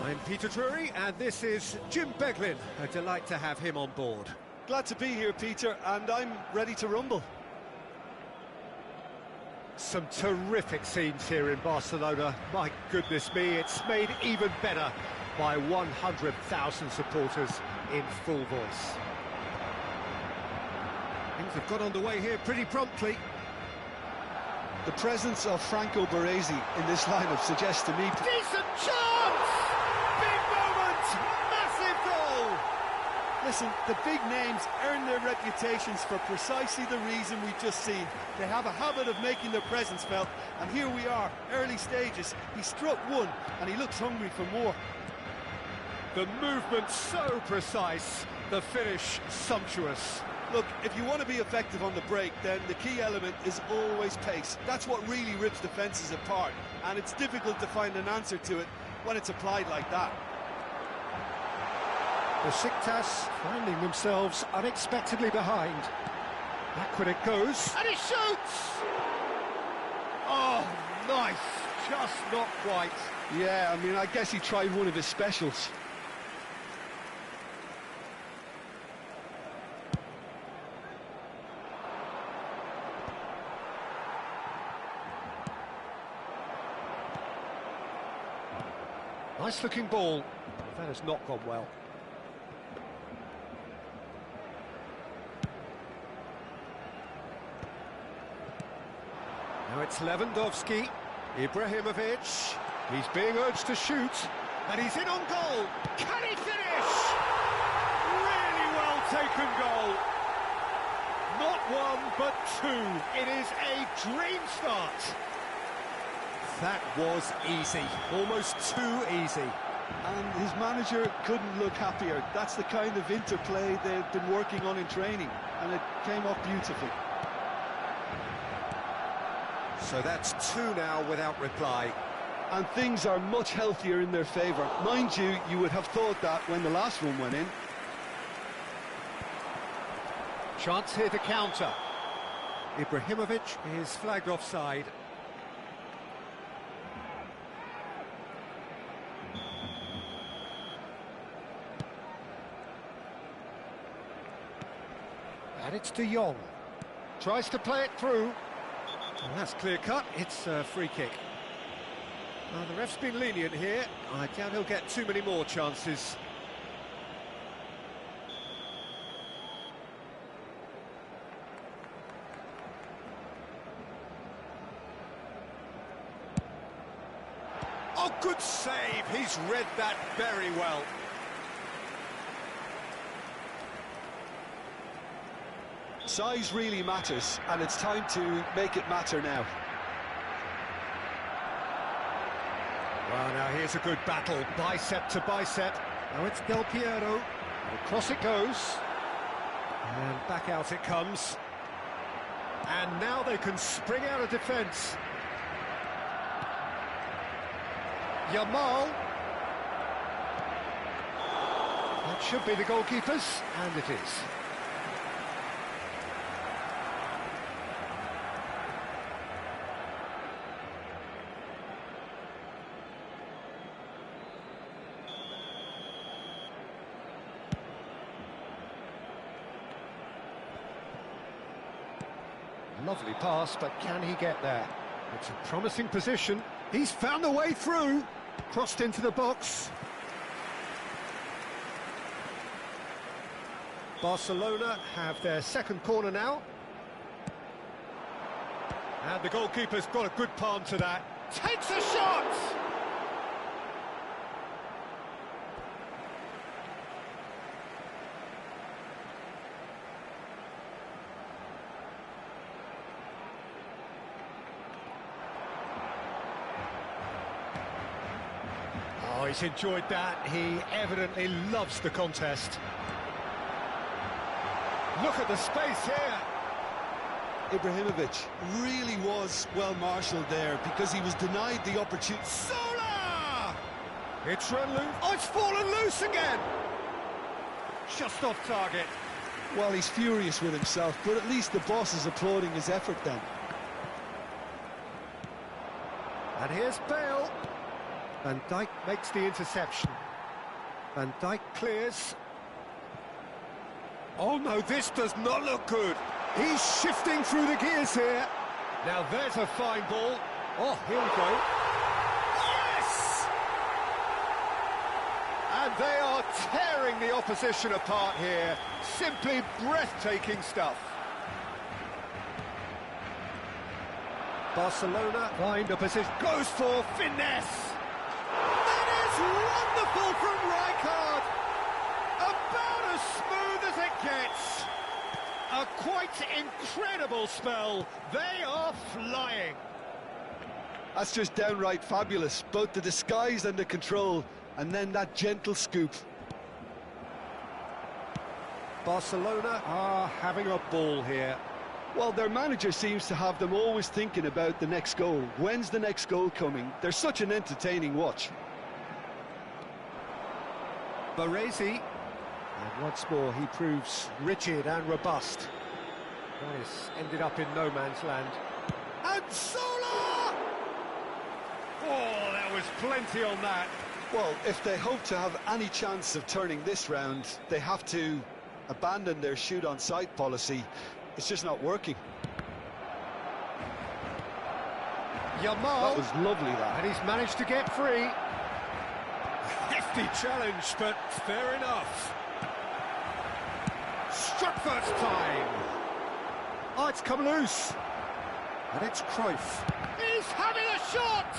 I'm Peter Drury, and this is Jim Beglin. A delight to have him on board. Glad to be here, Peter, and I'm ready to rumble. Some terrific scenes here in Barcelona. My goodness me, it's made even better by 100,000 supporters in full voice. Things have got underway here pretty promptly. The presence of Franco Baresi in this lineup suggests to me... Decent chance! Big moment! Massive goal! Listen, the big names earn their reputations for precisely the reason we've just seen. They have a habit of making their presence felt, and here we are, early stages. He struck one, and he looks hungry for more. The movement so precise, the finish sumptuous. Look, if you want to be effective on the break, then the key element is always pace. That's what really rips defences apart, and it's difficult to find an answer to it when it's applied like that. Besiktas finding themselves unexpectedly behind. Backward it goes, and he shoots! Oh, nice, just not quite. Yeah, I mean, I guess he tried one of his specials. Nice looking ball. That has not gone well. Now it's Lewandowski. Ibrahimovic. He's being urged to shoot. And he's in on goal. Can he finish? Really well taken goal. Not one, but two. It is a dream start. That was easy, almost too easy. And his manager couldn't look happier. That's the kind of interplay they've been working on in training, and it came off beautifully. So that's two now without reply. And things are much healthier in their favour. Mind you, you would have thought that when the last one went in. Chance here to counter. Ibrahimovic is flagged offside. And it's De Jong. Tries to play it through. Well, that's clear cut. It's a free kick. Well, the ref's been lenient here. I doubt he'll get too many more chances. Oh, good save. He's read that very well. Size really matters, and it's time to make it matter now. Well, now here's a good battle, bicep to bicep. Now it's Del Piero, and across it goes, and back out it comes. And now they can spring out of defence. Yamal. That should be the goalkeepers, and it is. Lovely pass, but can he get there? It's a promising position. He's found a way through. Crossed into the box. Barcelona have their second corner now. And the goalkeeper's got a good palm to that. Takes a shot! Oh, he's enjoyed that. He evidently loves the contest. Look at the space here. Ibrahimovic really was well marshalled there because he was denied the opportunity. Sola! It's run loose. Oh, it's fallen loose again. Just off target. Well, he's furious with himself, but at least the boss is applauding his effort then. And here's Bale. Van Dijk makes the interception. Van Dijk clears. Oh no, this does not look good. He's shifting through the gears here. Now there's a fine ball. Oh, here we go. Yes! And they are tearing the opposition apart here. Simply breathtaking stuff. Barcelona find a position, goes for finesse. That is wonderful from Rijkaard. About as smooth as it gets. A quite incredible spell. They are flying. That's just downright fabulous. Both the disguise and the control, and then that gentle scoop. Barcelona are having a ball here. Well, their manager seems to have them always thinking about the next goal. When's the next goal coming? They're such an entertaining watch. Baresi. And once more, he proves rigid and robust. That is ended up in no man's land. And Sola! Oh, there was plenty on that. Well, if they hope to have any chance of turning this round, they have to abandon their shoot-on-sight policy. It's just not working. Yamal. That was lovely, that. And he's managed to get free. Hefty challenge, but fair enough. Struck first time. Oh, it's come loose. And it's Cruyff. He's having a shot!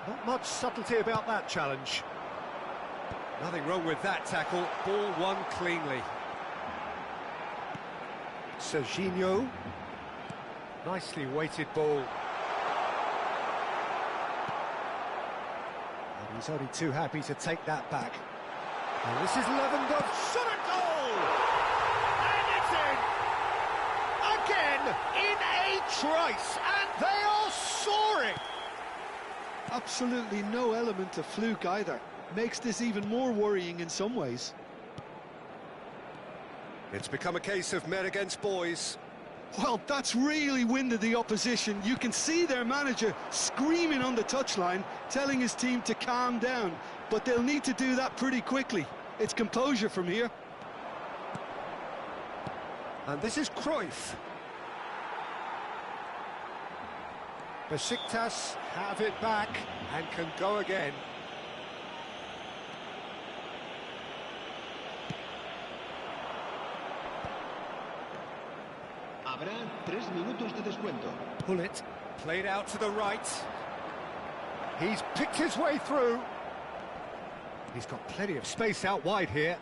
Not much subtlety about that challenge. Nothing wrong with that tackle. Ball won cleanly. Serginho. Nicely weighted ball. And he's only too happy to take that back. And this is Lewandowski. Shot at goal! And it's in! Again, in a trice, and they are soaring! Absolutely no element of fluke either. Makes this even more worrying in some ways. It's become a case of men against boys. Well, that's really winded the opposition. You can see their manager screaming on the touchline, telling his team to calm down. But they'll need to do that pretty quickly. It's composure from here. And this is Cruyff. Besiktas have it back and can go again. Habrá 3 minutos de descuento. Hullet played out to the right. He's picked his way through. He's got plenty of space out wide here.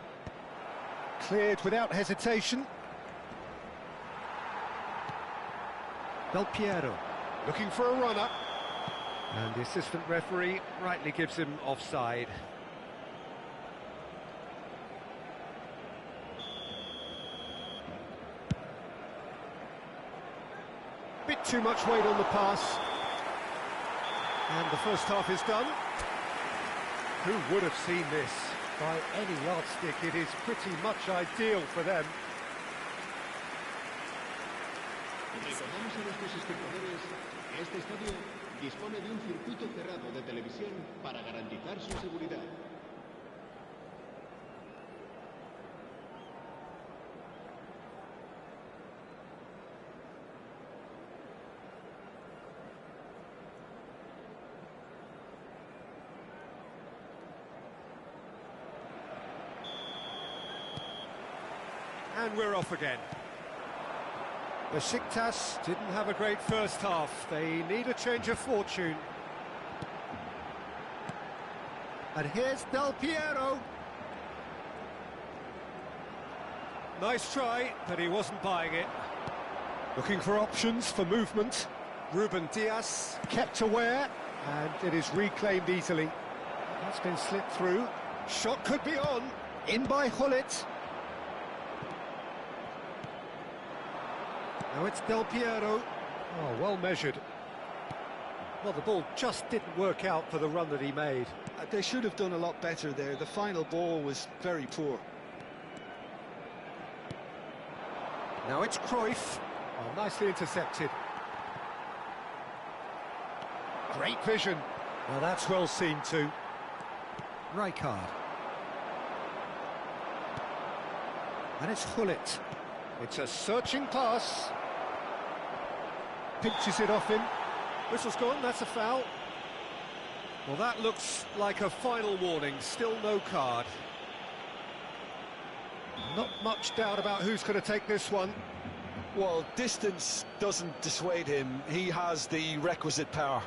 Cleared without hesitation. Del Piero looking for a runner. And the assistant referee rightly gives him offside. Bit too much weight on the pass. And the first half is done. Who would have seen this? By any yardstick, it is pretty much ideal for them. Recordamos a nuestros espectadores que este estadio dispone de un circuito cerrado de televisión para garantizar su seguridad. And we're off again. Besiktas didn't have a great first half. They need a change of fortune. And here's Del Piero. Nice try, but he wasn't buying it. Looking for options for movement. Ruben Dias kept aware, and it is reclaimed easily. That's been slipped through. Shot could be on. In by Hullet. Now it's Del Piero. Oh, well measured. Well, the ball just didn't work out for the run that he made. They should have done a lot better there. The final ball was very poor. Now it's Cruyff. Oh, nicely intercepted. Great vision. Well, that's well seen too. Rijkaard. And it's Hullet. It's a searching pass. Pinches it off him. Whistle's gone, that's a foul. Well, that looks like a final warning, still no card. Not much doubt about who's going to take this one. Well, distance doesn't dissuade him. He has the requisite power.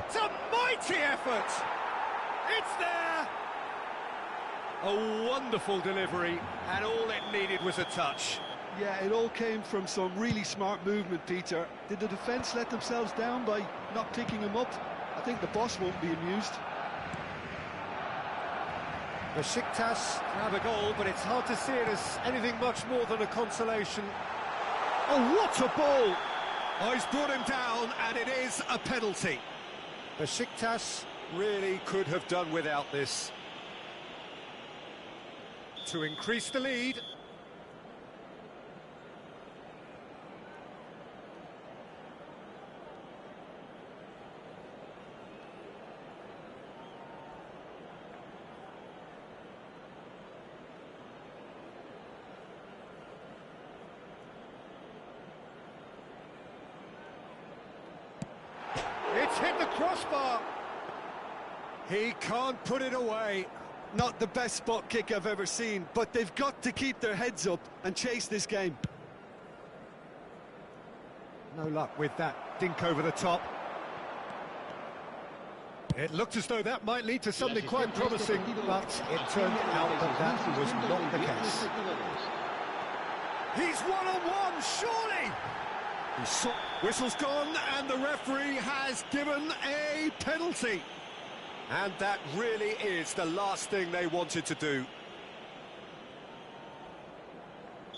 It's a mighty effort! It's there! A wonderful delivery, and all it needed was a touch. Yeah, it all came from some really smart movement, Peter. Did the defence let themselves down by not picking him up? I think the boss won't be amused. Besiktas grab a goal, but it's hard to see it as anything much more than a consolation. Oh, what a ball! Oh, he's brought him down, and it is a penalty. Besiktas really could have done without this. To increase the lead. It's hit the crossbar. He can't put it away. Not the best spot kick I've ever seen, but they've got to keep their heads up and chase this game. No luck with that dink over the top. It looked as though that might lead to something quite promising, but it turned out that that was not the case. He's one-on-one, surely! Whistle's gone, and the referee has given a penalty. And that really is the last thing they wanted to do.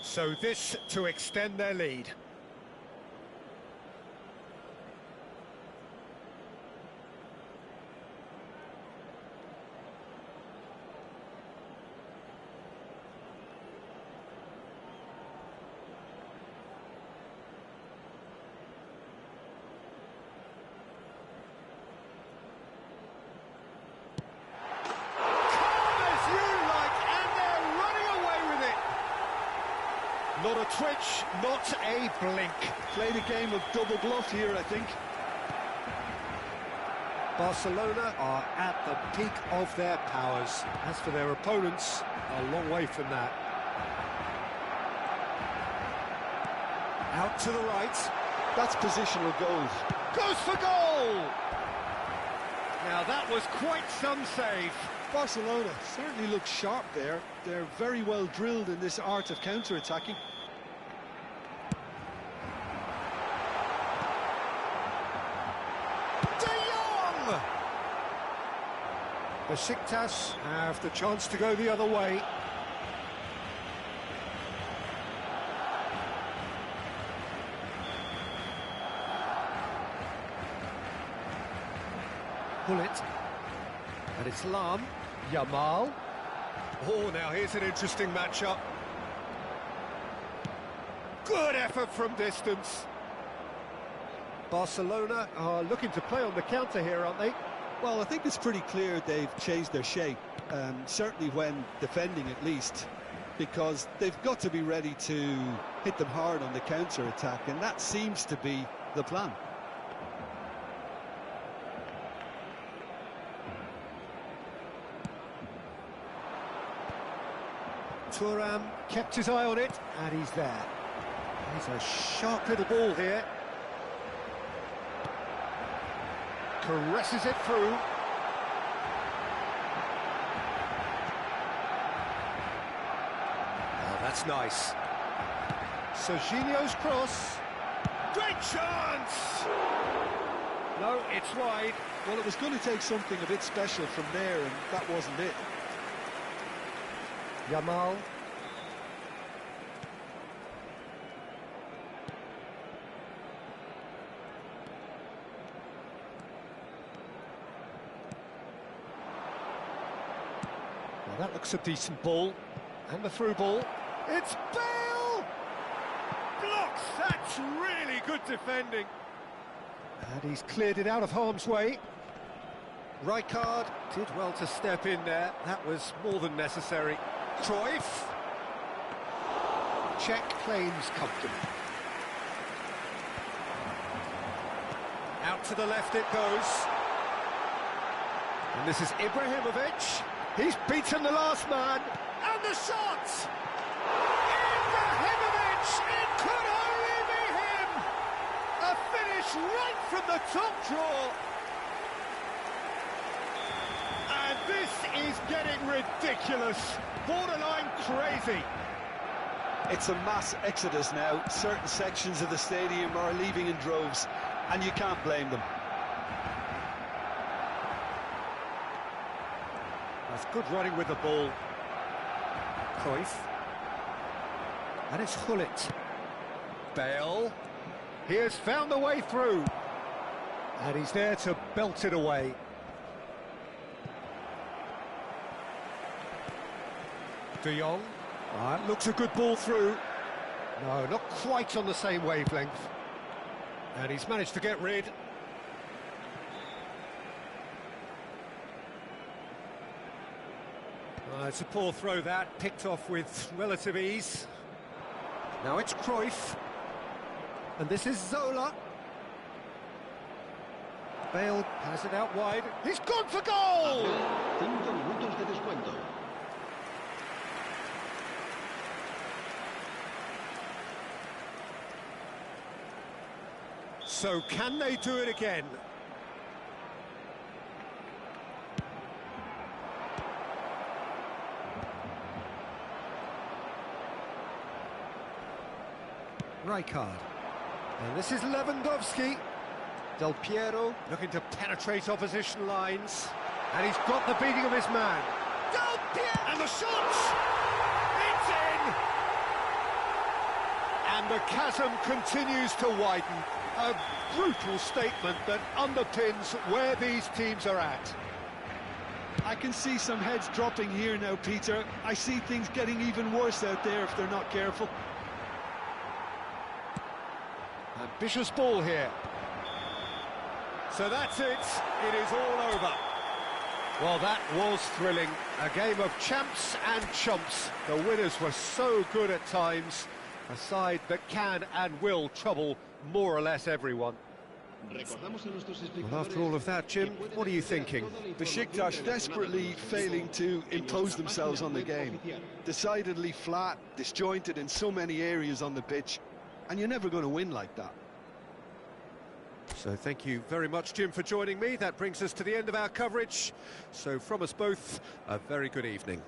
So this to extend their lead. Not a twitch, not a blink. Played a game of double bluff here, I think. Barcelona are at the peak of their powers. As for their opponents, a long way from that. Out to the right. That's positional goals. Goes for goal! Now that was quite some save. Barcelona certainly looks sharp there. They're very well drilled in this art of counter-attacking. De Jong! Besiktas have the chance to go the other way. Hullet. And it's Lam. Yamal. Oh, now here's an interesting matchup. Good effort from distance. Barcelona are looking to play on the counter here, aren't they? Well, I think it's pretty clear they've changed their shape, certainly when defending at least, because they've got to be ready to hit them hard on the counter-attack, and that seems to be the plan. Thuram kept his eye on it, and he's there. He's a sharp little ball here. Caresses it through. Oh, that's nice. Serginho's cross. Great chance! No, it's wide. Well, it was going to take something a bit special from there, and that wasn't it. Yamal. That looks a decent ball. And the through ball. It's Bale! Blocks! That's really good defending. And he's cleared it out of harm's way. Rijkaard did well to step in there. That was more than necessary. Cruyff. Czech claims comfortably. Out to the left it goes. And this is Ibrahimovic. He's beaten the last man. And the shot! Ibrahimovic! It could only be him! A finish right from the top draw. And this is getting ridiculous. Borderline crazy. It's a mass exodus now. Certain sections of the stadium are leaving in droves, and you can't blame them. That's good running with the ball. Cruyff. And it's Gullit. Bale. He has found the way through. And he's there to belt it away. De Jong. That looks a good ball through. No, not quite on the same wavelength. And he's managed to get rid. It's a poor throw that, picked off with relative ease. Now it's Cruyff. And this is Zola. Bale has it out wide. He's gone for goal! 5 minutos de descuento. So can they do it again? Rijkaard. And this is Lewandowski. Del Piero looking to penetrate opposition lines. And he's got the beating of his man. Del Piero! And the shot! It's in! And the chasm continues to widen. A brutal statement that underpins where these teams are at. I can see some heads dropping here now, Peter. I see things getting even worse out there if they're not careful. Ambitious ball here. So that's it. It is all over. Well, that was thrilling. A game of champs and chumps. The winners were so good at times. A side that can and will trouble more or less everyone. Well, after all of that, Jim, what are you thinking? Besiktas desperately failing to impose themselves on the game. Decidedly flat, disjointed in so many areas on the pitch. And you're never going to win like that. So thank you very much, Jim, for joining me. That brings us to the end of our coverage. So from us both, a very good evening.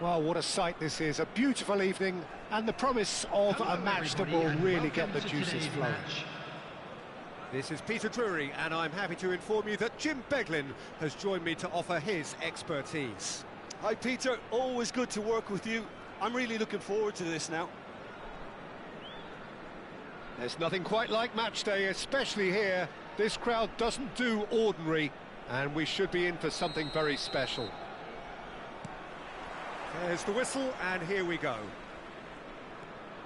Well, what a sight this is. A beautiful evening and the promise of a match that will really get the juices flowing. This is Peter Drury, and I'm happy to inform you that Jim Beglin has joined me to offer his expertise. Hi Peter, always good to work with you. I'm really looking forward to this now. There's nothing quite like match day, especially here. This crowd doesn't do ordinary, and we should be in for something very special. There's the whistle, and here we go.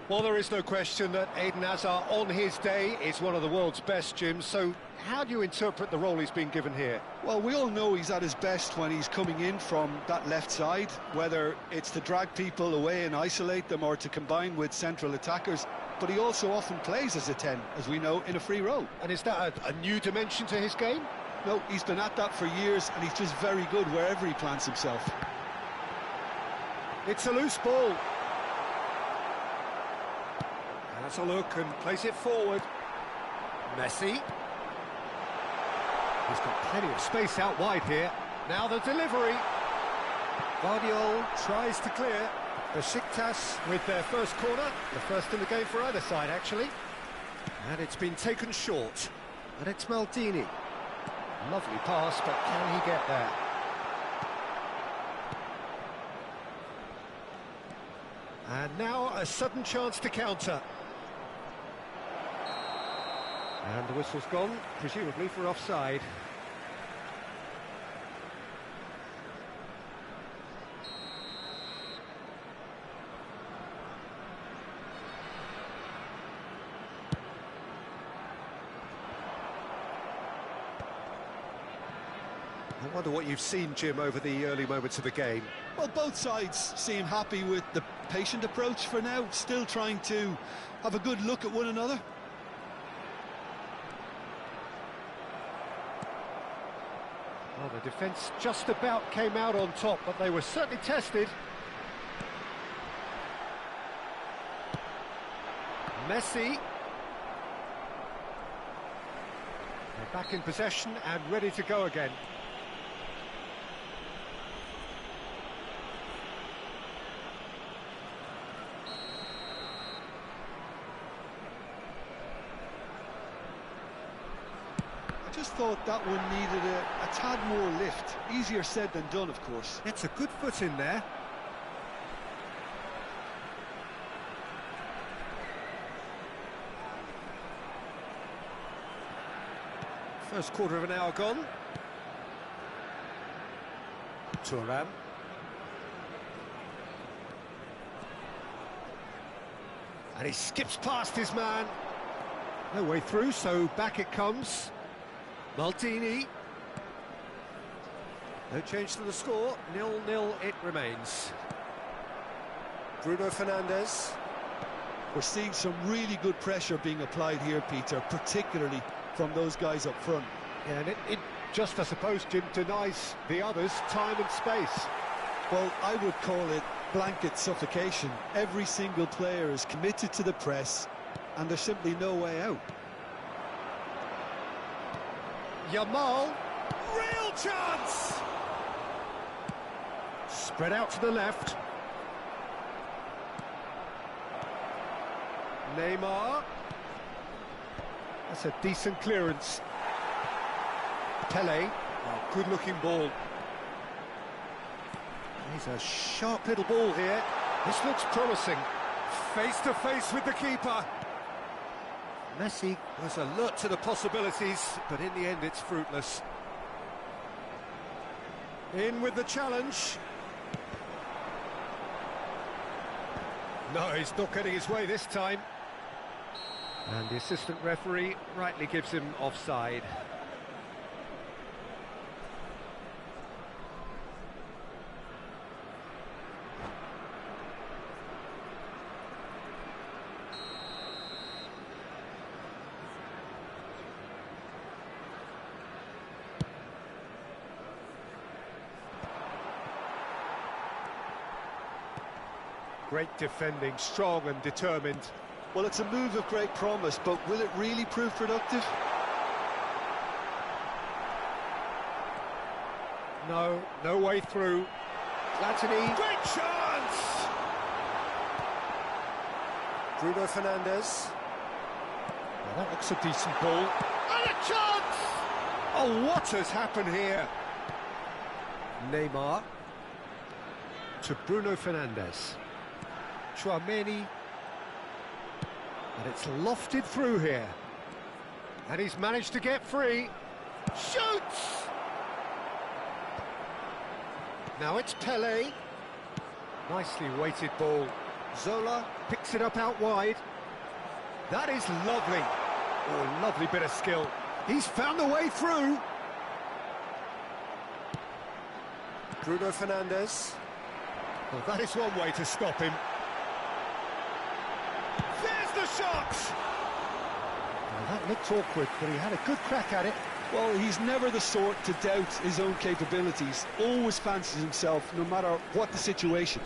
Well, there is no question that Eden Hazard, on his day, is one of the world's best, Jim, so how do you interpret the role he's been given here? Well, we all know he's at his best when he's coming in from that left side, whether it's to drag people away and isolate them or to combine with central attackers, but he also often plays as a 10, as we know, in a free role. And is that a new dimension to his game? No, he's been at that for years, and he's just very good wherever he plants himself. It's a loose ball. Has a look and plays it forward. Messi. He's got plenty of space out wide here. Now the delivery. Guardiola tries to clear. Besiktas with their first corner. The first in the game for either side, actually. And it's been taken short. And it's Maldini. Lovely pass, but can he get there? And now a sudden chance to counter. And the whistle's gone, presumably for offside. I wonder what you've seen, Jim, over the early moments of the game. Well, both sides seem happy with the patient approach for now, still trying to have a good look at one another. Well, the defence just about came out on top, but they were certainly tested. Messi. They're back in possession and ready to go again. I just thought that one needed a tad more lift. Easier said than done, of course. It's a good foot in there. First quarter of an hour gone. Thuram. And he skips past his man. No way through, so back it comes. Maldini. No change to the score, 0-0 it remains. Bruno Fernandes. We're seeing some really good pressure being applied here, Peter, particularly from those guys up front. Yeah, and it just, I suppose, Jim, denies the others time and space. Well, I would call it blanket suffocation. Every single player is committed to the press, and there's simply no way out. Yamal, real chance! Spread out to the left. Neymar. That's a decent clearance. Pele, oh, good-looking ball. He's a sharp little ball here. This looks promising. Face to face with the keeper. Messi was alert to the possibilities, but in the end it's fruitless. In with the challenge. No, he's not getting his way this time. And the assistant referee rightly gives him offside. Great defending, strong and determined. Well, it's a move of great promise, but will it really prove productive? No way through. Platini, great chance! Bruno Fernandes. Well, that looks a decent ball. And a chance! Oh, what has happened here? Neymar. To Bruno Fernandes. Tchouaméni. And it's lofted through here. And he's managed to get free. Shoots! Now it's Pelé. Nicely weighted ball. Zola picks it up out wide. That is lovely. Oh, lovely bit of skill. He's found the way through. Bruno Fernandes. Well, that is one way to stop him. There's the shot! Well, that looked awkward, but he had a good crack at it. Well, he's never the sort to doubt his own capabilities. Always fancies himself, no matter what the situation.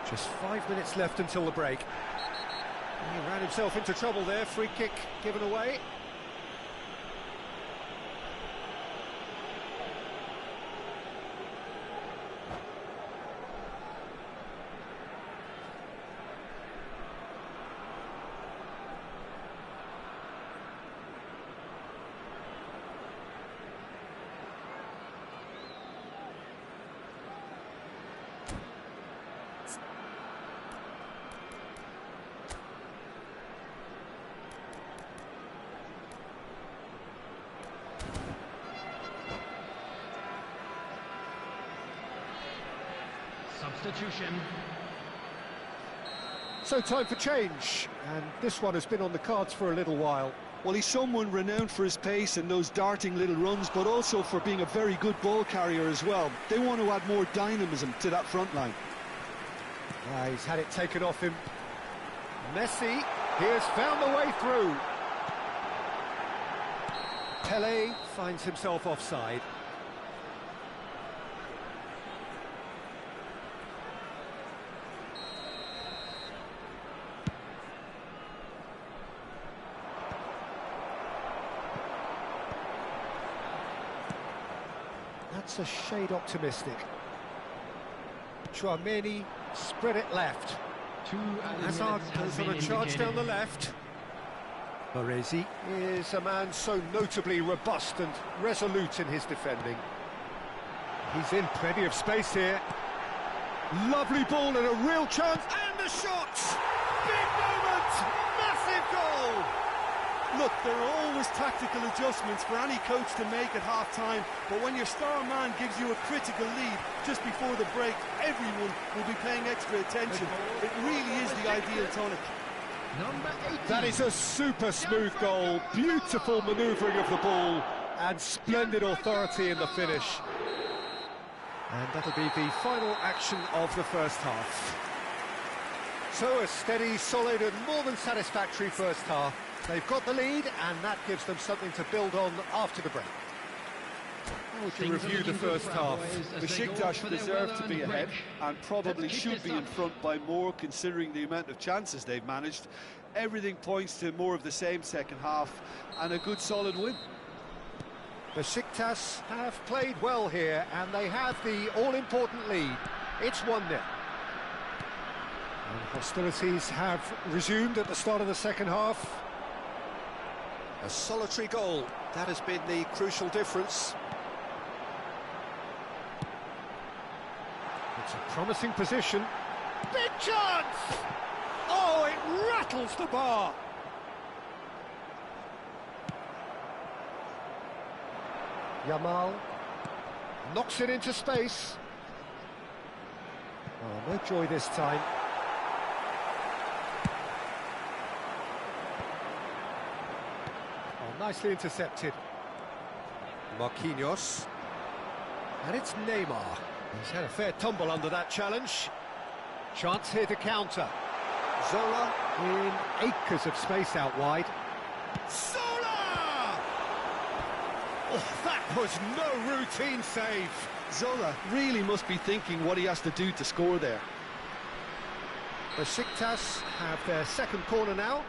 Just 5 minutes left until the break. He ran himself into trouble there. Free kick given away. Substitution. So time for change, and this one has been on the cards for a little while. Well, he's someone renowned for his pace and those darting little runs, but also for being a very good ball carrier as well. They want to add more dynamism to that front line. He's had it taken off him. Messi, he has found the way through. Pelé finds himself offside. That's a shade optimistic. Tchouaméni spread it left. Hazard goes on a charge down the left. Baresi is a man so notably robust and resolute in his defending. He's in plenty of space here. Lovely ball and a real chance, and the shot! Big moment! Massive goal! Look, there are always tactical adjustments for any coach to make at half-time, but when your star man gives you a critical lead just before the break, everyone will be paying extra attention. It really is the ideal tonic. That is a super smooth goal, beautiful manoeuvring of the ball, and splendid authority in the finish. And that'll be the final action of the first half. So a steady, solid and more than satisfactory first half. They've got the lead, and that gives them something to build on after the break. How would you review the first half? Besiktas deserve to be ahead, and probably should be in front by more, considering the amount of chances they've managed. Everything points to more of the same second half, and a good solid win. Besiktas have played well here, and they have the all-important lead. It's 1-0. And hostilities have resumed at the start of the second half. A solitary goal, that has been the crucial difference. It's a promising position. Big chance! Oh, it rattles the bar! Yamal knocks it into space. Oh, no joy this time. Nicely intercepted. Marquinhos. And it's Neymar. He's had a fair tumble under that challenge. Chance here to counter. Zola in acres of space out wide. Zola! Oh, that was no routine save. Zola really must be thinking what he has to do to score there. Besiktas have their second corner now.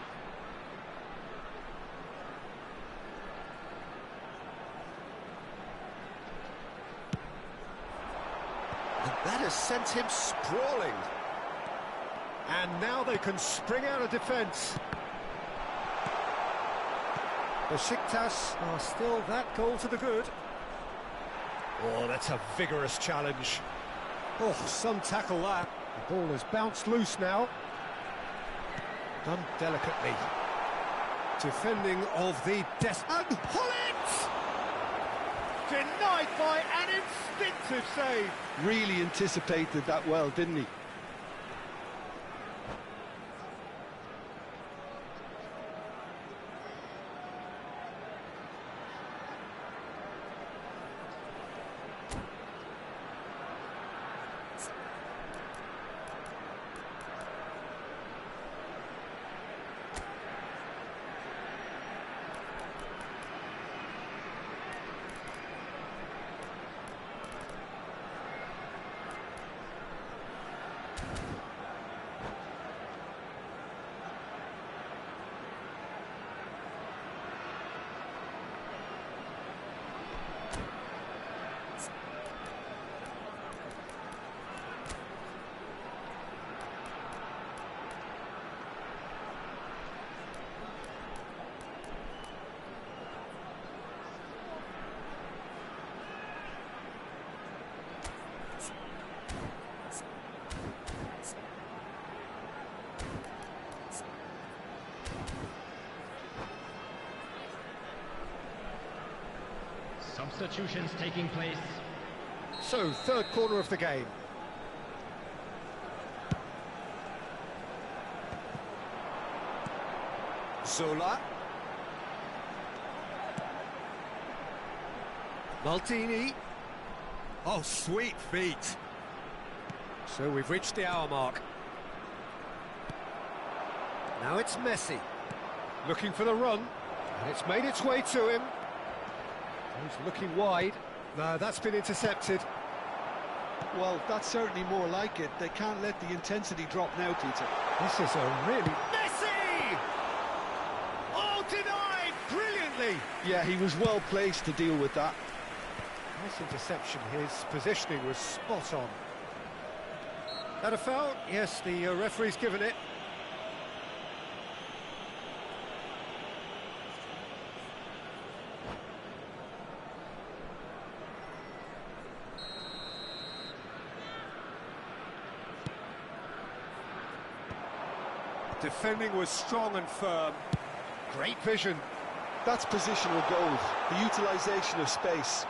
And that has sent him sprawling. And now they can spring out of defence. Besiktas are still that goal to the good. Oh, that's a vigorous challenge. Oh, some tackle that. The ball has bounced loose now. Done delicately. Defending of the and Hullet! Denied by an instinctive save. Really anticipated that well, didn't he? Substitutions taking place. So, third corner of the game. Zola. Maldini. Oh, sweet feet. So we've reached the hour mark. Now it's Messi. Looking for the run. And it's made its way to him. He's looking wide. No, that's been intercepted. Well, that's certainly more like it. They can't let the intensity drop now, Peter. This is a really... Messi! Oh, denied brilliantly! Yeah, he was well placed to deal with that. Nice interception. His positioning was spot on. That a foul? Yes, the referee's given it. Defending was strong and firm. Great vision. That's positional goal, the utilisation of space.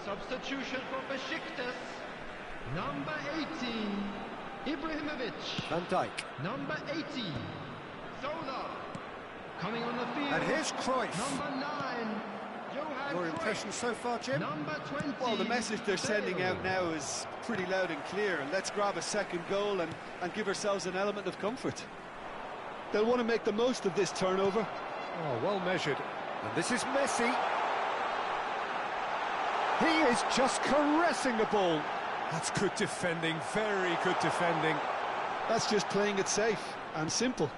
Substitution for Besiktas. Number 18, Ibrahimovic. Van Dijk. Number 80, Zola. Coming on the field. And here's Cruyff. Number 9, Johan Your Cruyff. impression so far, Jim? Number 20. Well, the message they're sending out now is pretty loud and clear. And let's grab a second goal and give ourselves an element of comfort. They'll want to make the most of this turnover. Oh, well measured. And this is Messi. He is just caressing the ball. That's good defending, very good defending. That's just playing it safe and simple.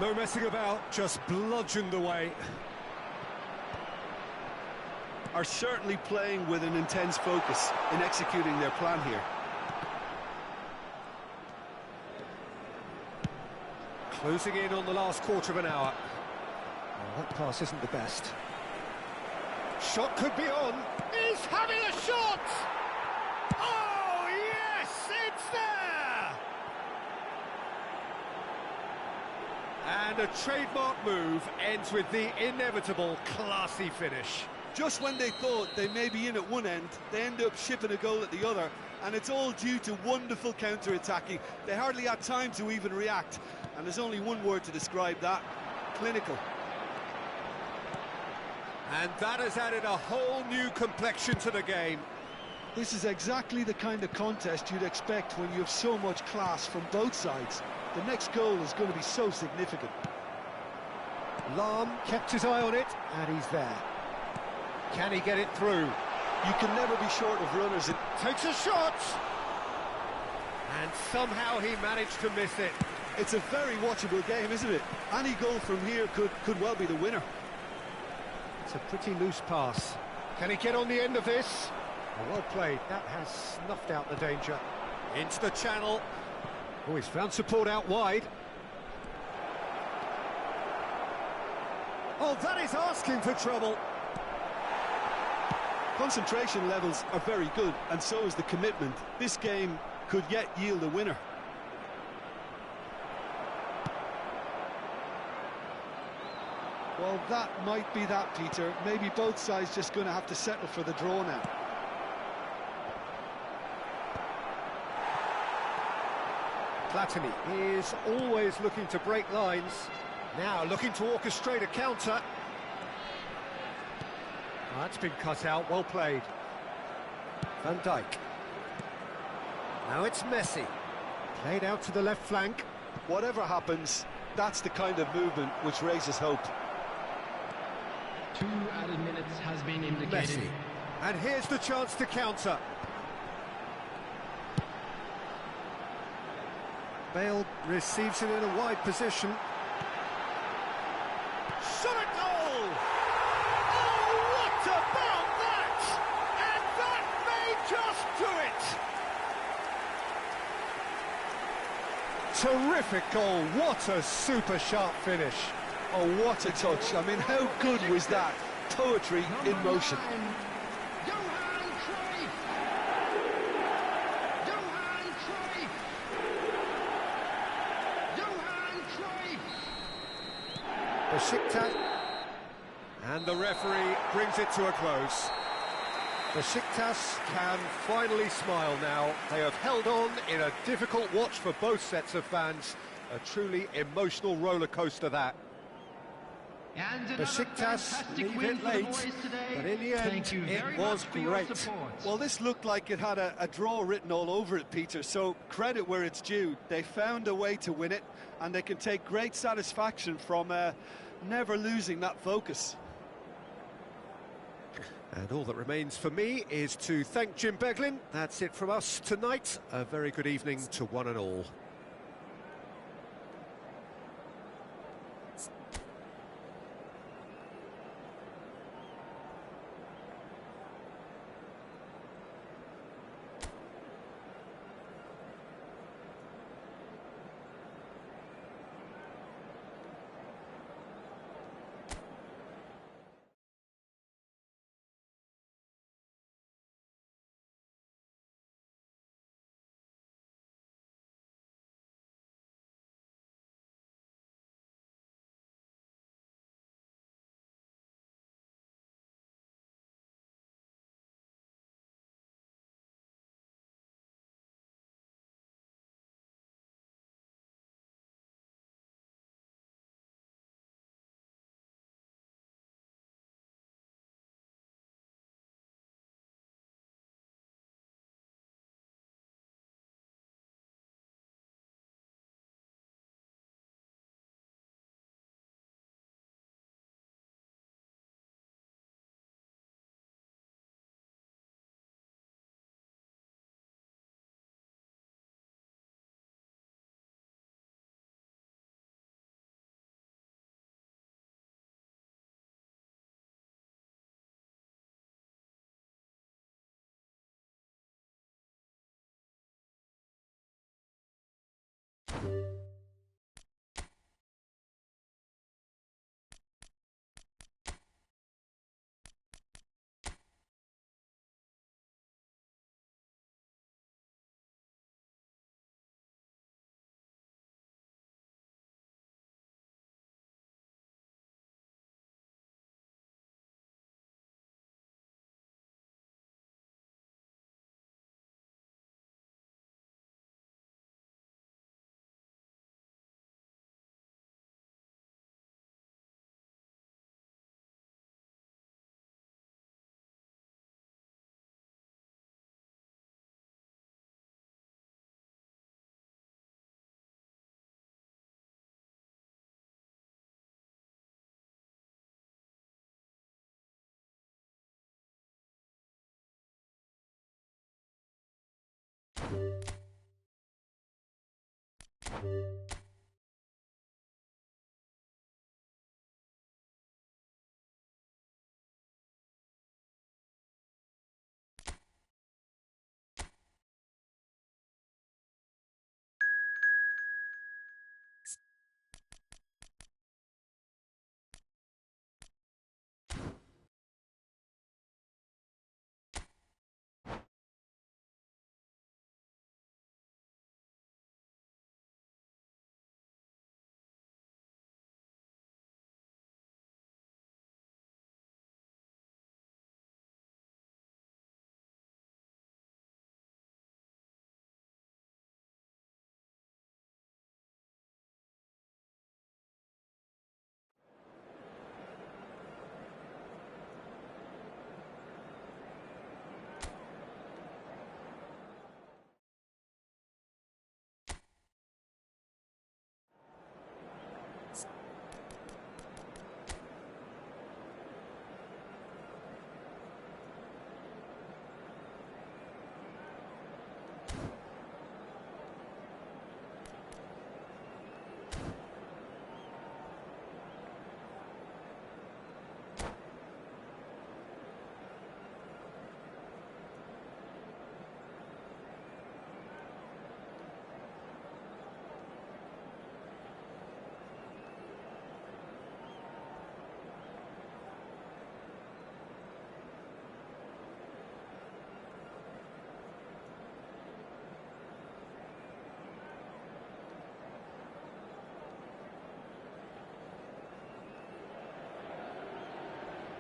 No messing about, just bludgeoned away. Are certainly playing with an intense focus in executing their plan here. Closing in on the last quarter of an hour. Well, that pass isn't the best. Shot could be on. He's having a shot! Oh, yes! It's there! And a trademark move ends with the inevitable classy finish. Just when they thought they may be in at one end, they end up shipping a goal at the other, and it's all due to wonderful counter-attacking. They hardly had time to even react, and there's only one word to describe that: clinical. And that has added a whole new complexion to the game. This is exactly the kind of contest you'd expect when you have so much class from both sides. The next goal is going to be so significant. Lahm kept his eye on it, and he's there. Can he get it through? You can never be short of runners. It takes a shot! And somehow he managed to miss it. It's a very watchable game, isn't it? Any goal from here could well be the winner. It's a pretty loose pass. Can he get on the end of this? Well played. That has snuffed out the danger. Into the channel. Oh, he's found support out wide. Oh, that is asking for trouble. Concentration levels are very good, and so is the commitment. This game could yet yield a winner. Well, that might be that, Peter. Maybe both sides just going to have to settle for the draw now. Platini is always looking to break lines. Now looking to orchestrate a counter. Oh, that's been cut out, well played. Van Dijk. Now it's Messi. Played out to the left flank. Whatever happens, that's the kind of movement which raises hope. 2 added minutes has been indicated. Messi. And here's the chance to counter. Bale receives it in a wide position. Shot at goal! Oh, what about that? And that may just do it! Terrific goal, what a super sharp finish. Oh, what a touch. I mean, how good was that? Poetry in motion. Johan Cruyff! Johan Cruyff! Johan Cruyff! Besiktas, and the referee brings it to a close. Besiktas can finally smile now. They have held on in a difficult watch for both sets of fans. A truly emotional roller coaster that. Besiktas leave it late, but in the end, it was great. Well, this looked like it had a draw written all over it, Peter, so credit where it's due. They found a way to win it, and they can take great satisfaction from never losing that focus. And all that remains for me is to thank Jim Beglin. That's it from us tonight. A very good evening to one and all.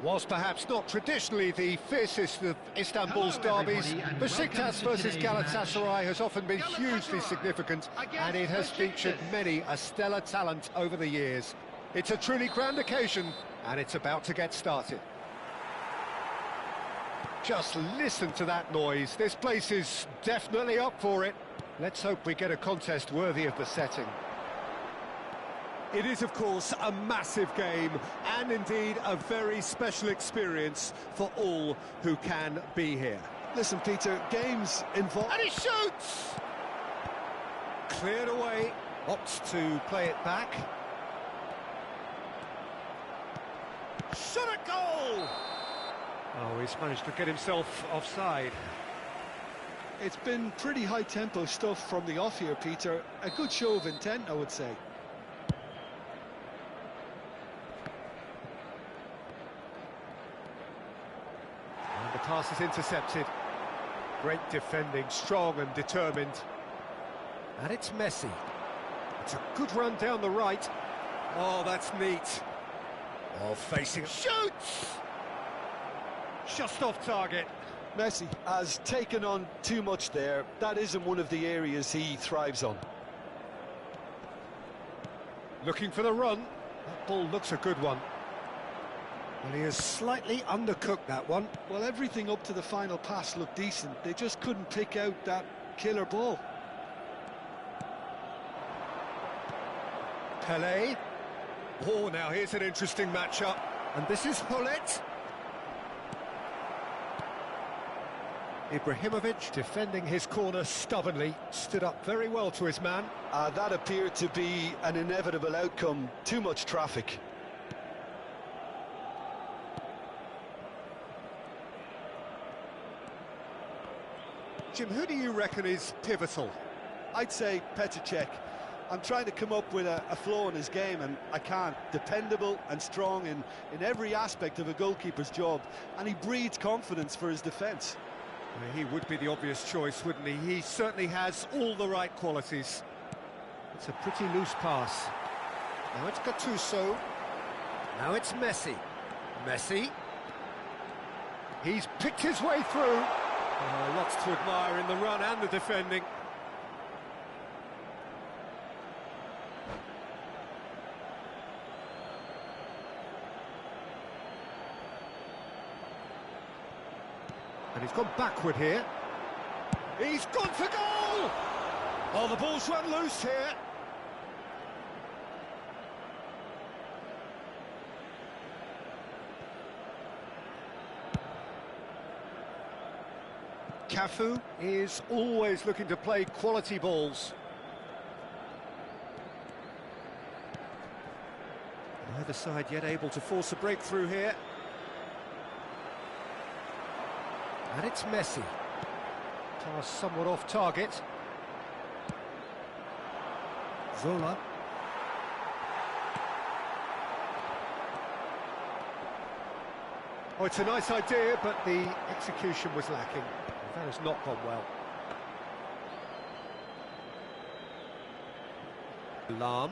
Whilst perhaps not traditionally the fiercest of Istanbul's derbies, Besiktas versus Galatasaray has often been hugely significant, and it has featured many a stellar talent over the years. It's a truly grand occasion, and it's about to get started. Just listen to that noise. This place is definitely up for it. Let's hope we get a contest worthy of the setting. It is, of course, a massive game and indeed a very special experience for all who can be here. Listen, Peter, games involve... And he shoots! Cleared away, opts to play it back. Shot at goal! Oh, he's managed to get himself offside. It's been pretty high-tempo stuff from the off here, Peter. A good show of intent, I would say. The pass is intercepted. Great defending, strong and determined. And it's Messi. It's a good run down the right. Oh, that's neat. Oh, facing... Shoots! Just off target. Messi has taken on too much there. That isn't one of the areas he thrives on. Looking for the run. That ball looks a good one. Well, he has slightly undercooked that one. Well, everything up to the final pass looked decent. They just couldn't pick out that killer ball. Pelé. Oh, now here's an interesting matchup. And this is Hullet. Ibrahimovic defending his corner stubbornly. Stood up very well to his man. That appeared to be an inevitable outcome. Too much traffic. Jim, who do you reckon is pivotal? I'd say Petr Cech. I'm trying to come up with a flaw in his game, and I can't. Dependable and strong in every aspect of a goalkeeper's job, and he breeds confidence for his defence. He would be the obvious choice, wouldn't he? He certainly has all the right qualities. It's a pretty loose pass. Now it's Gattuso. Now it's Messi. Messi. He's picked his way through. Lots to admire in the run and the defending. And he's gone backward here. He's gone for goal! Oh, the ball's run loose here. Cafu is always looking to play quality balls. Neither side yet able to force a breakthrough here. And it's Messi. Pass somewhat off target. Zola. Oh, it's a nice idea, but the execution was lacking. That has not gone well. Lahm.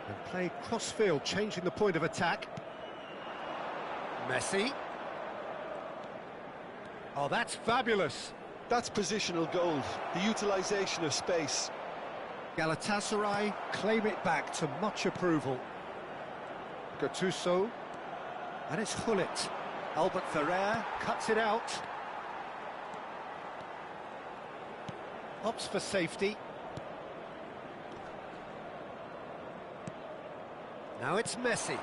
And play cross-field, changing the point of attack. Messi. Oh, that's fabulous. That's positional gold, the utilisation of space. Galatasaray claim it back to much approval. Gattuso. And it's Gullit. Albert Ferrer cuts it out. Opts for safety. Now it's Messi.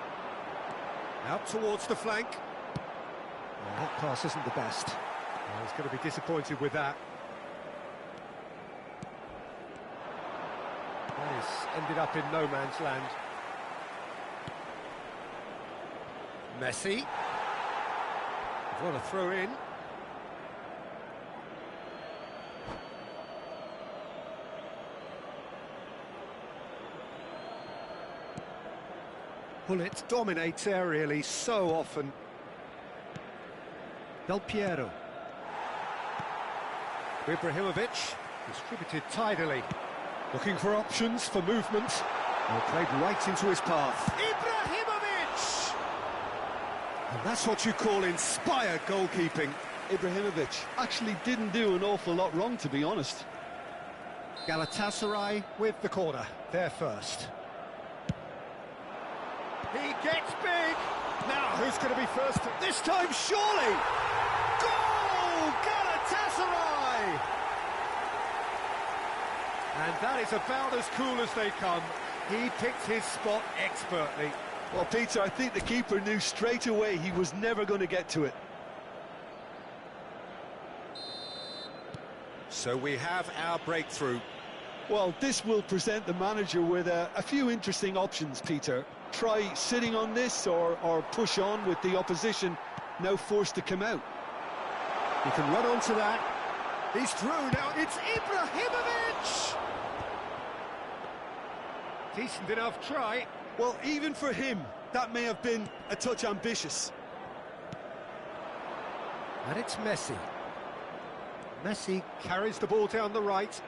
Out towards the flank. Well, that pass isn't the best. Well, he's going to be disappointed with that. That has ended up in no man's land. Messi. What a throw in. Gullit dominates aerially so often. Del Piero. Ibrahimovic distributed tidily. Looking for options for movement. Well, played right into his path. Ibrahimovic! And that's what you call inspired goalkeeping. Ibrahimovic actually didn't do an awful lot wrong, to be honest. Galatasaray with the corner, there first. He gets big! Now, who's going to be first? This time, surely! Goal! Galatasaray! And that is about as cool as they come. He picked his spot expertly. Well, Peter, I think the keeper knew straight away he was never going to get to it. So we have our breakthrough. Well, this will present the manager with a few interesting options, Peter. Try sitting on this or push on with the opposition now forced to come out. He can run onto that. He's through now. It's Ibrahimovic! Decent enough try. Well, even for him, that may have been a touch ambitious. And it's Messi. Messi carries the ball down the right.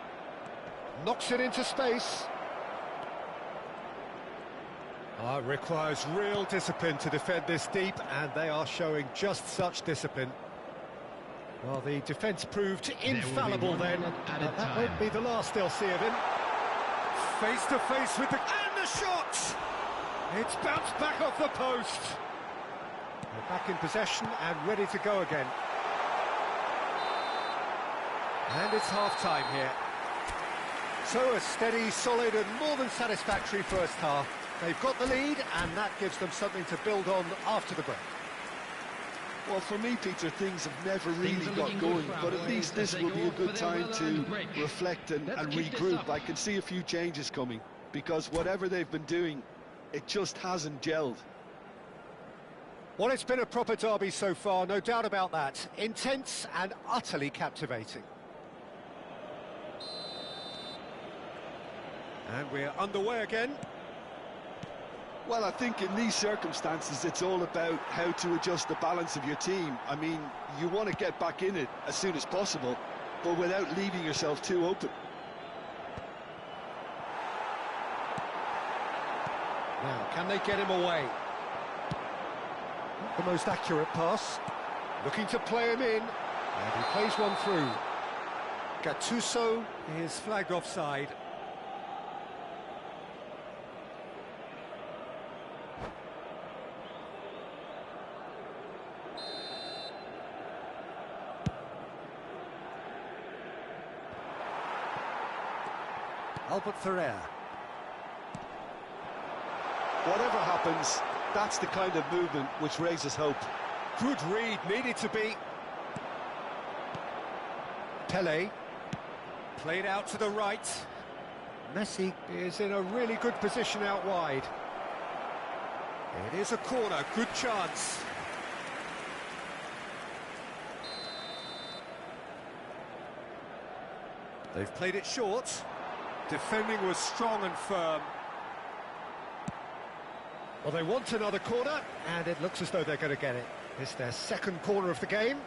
Knocks it into space. It requires real discipline to defend this deep, and they are showing just such discipline. Well, the defence proved infallible then. That won't be the last they'll see of him. Face to face with the... And the shot! It's bounced back off the post. They're back in possession and ready to go again. And it's half-time here. So a steady, solid and more than satisfactory first half. They've got the lead, and that gives them something to build on after the break. Well, for me, Peter, things have never really got going, but at least this will be a good time to reflect and regroup. I can see a few changes coming, because whatever they've been doing, it just hasn't gelled. Well, it's been a proper derby so far, no doubt about that. Intense and utterly captivating. And we're underway again. Well, I think in these circumstances, it's all about how to adjust the balance of your team. I mean, you want to get back in it as soon as possible, but without leaving yourself too open. Now, can they get him away? Not the most accurate pass. Looking to play him in. And he plays one through. Gattuso is flagged offside. Albert Ferrer. Whatever happens, that's the kind of movement which raises hope. Good read, needed to be. Pele. Played out to the right. Messi is in a really good position out wide. It is a corner, good chance. They've played it short. Defending was strong and firm. Well, they want another corner, and it looks as though they're going to get it. It's their second corner of the game.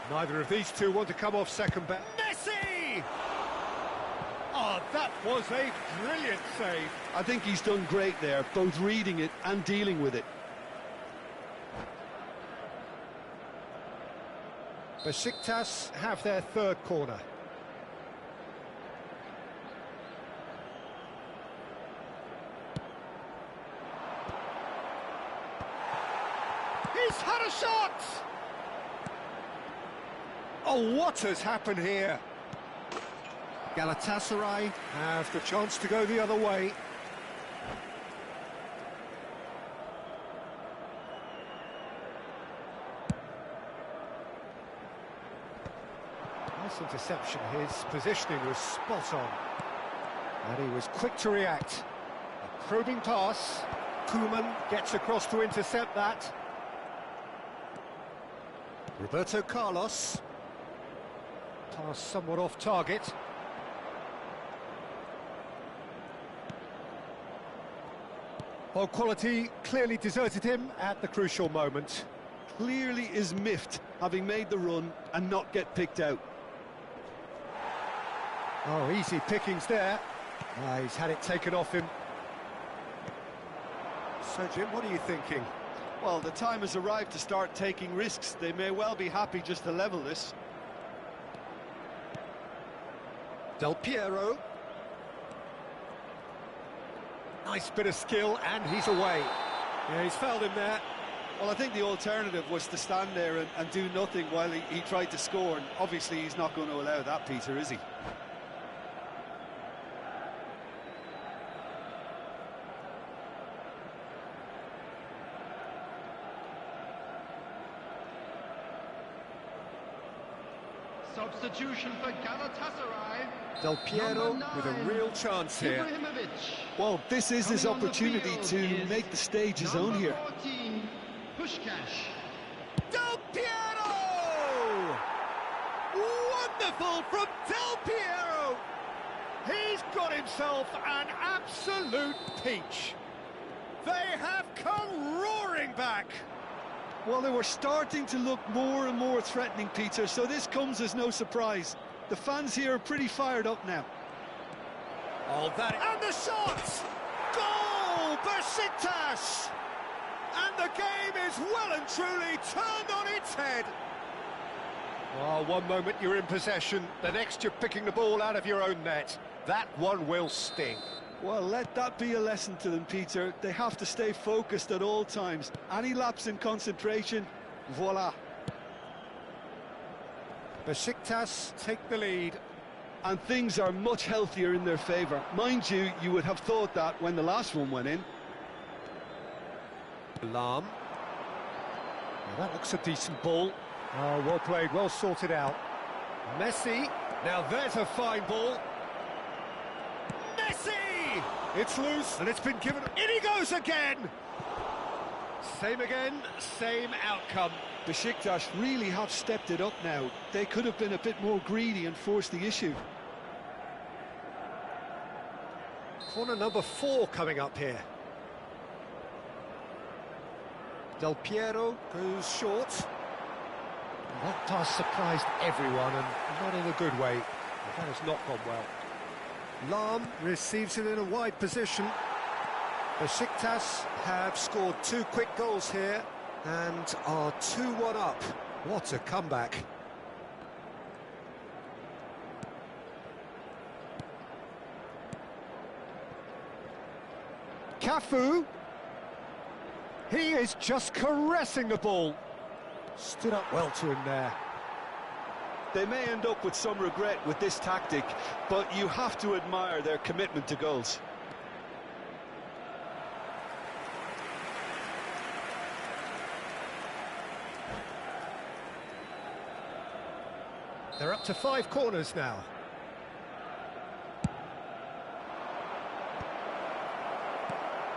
Neither of these two want to come off second best. Messi! Oh, that was a brilliant save. I think he's done great there, both reading it and dealing with it. Besiktas have their third corner. He's had a shot! Oh, what has happened here? Galatasaray have the chance to go the other way. Nice interception, his positioning was spot on. And he was quick to react. A probing pass. Koeman gets across to intercept that. Roberto Carlos. Pass somewhat off target. Well, quality clearly deserted him at the crucial moment. Clearly is miffed, having made the run and not get picked out. Oh, easy pickings there. He's had it taken off him. So, Jim, what are you thinking? Well, the time has arrived to start taking risks. They may well be happy just to level this. Del Piero. Nice bit of skill, and he's away. Yeah, he's fouled him there. Well, I think the alternative was to stand there and do nothing while he tried to score, and obviously he's not going to allow that, Peter, is he? Substitution for Galatasaray. Del Piero with a real chance here. Well, this is his opportunity to make the stage his own here. 14, Pushkash. Del Piero! Wonderful from Del Piero! He's got himself an absolute peach. They have come roaring back. Well, they were starting to look more and more threatening, Peter, so this comes as no surprise. The fans here are pretty fired up now. Oh, that... And the shot! Goal! Besiktas! And the game is well and truly turned on its head. Oh, one moment you're in possession, the next you're picking the ball out of your own net. That one will sting. Well, let that be a lesson to them, Peter. They have to stay focused at all times. Any lapse in concentration, voila. Besiktas take the lead. And things are much healthier in their favour. Mind you, you would have thought that when the last one went in. Alarm. Now that looks a decent ball. Oh, well played, well sorted out. Messi. Now there's a fine ball. Messi! It's loose, and it's been given... In he goes again! Same again, same outcome. Besiktas really have stepped it up now. They could have been a bit more greedy and forced the issue. Corner number 4 coming up here. Del Piero goes short. That pass surprised everyone, and not in a good way. That has not gone well. Lahm receives it in a wide position. Besiktas have scored 2 quick goals here and are 2-1 up. What a comeback. Cafu. He is just caressing the ball. Stood up well to him there. They may end up with some regret with this tactic, but you have to admire their commitment to goals. They're up to 5 corners now.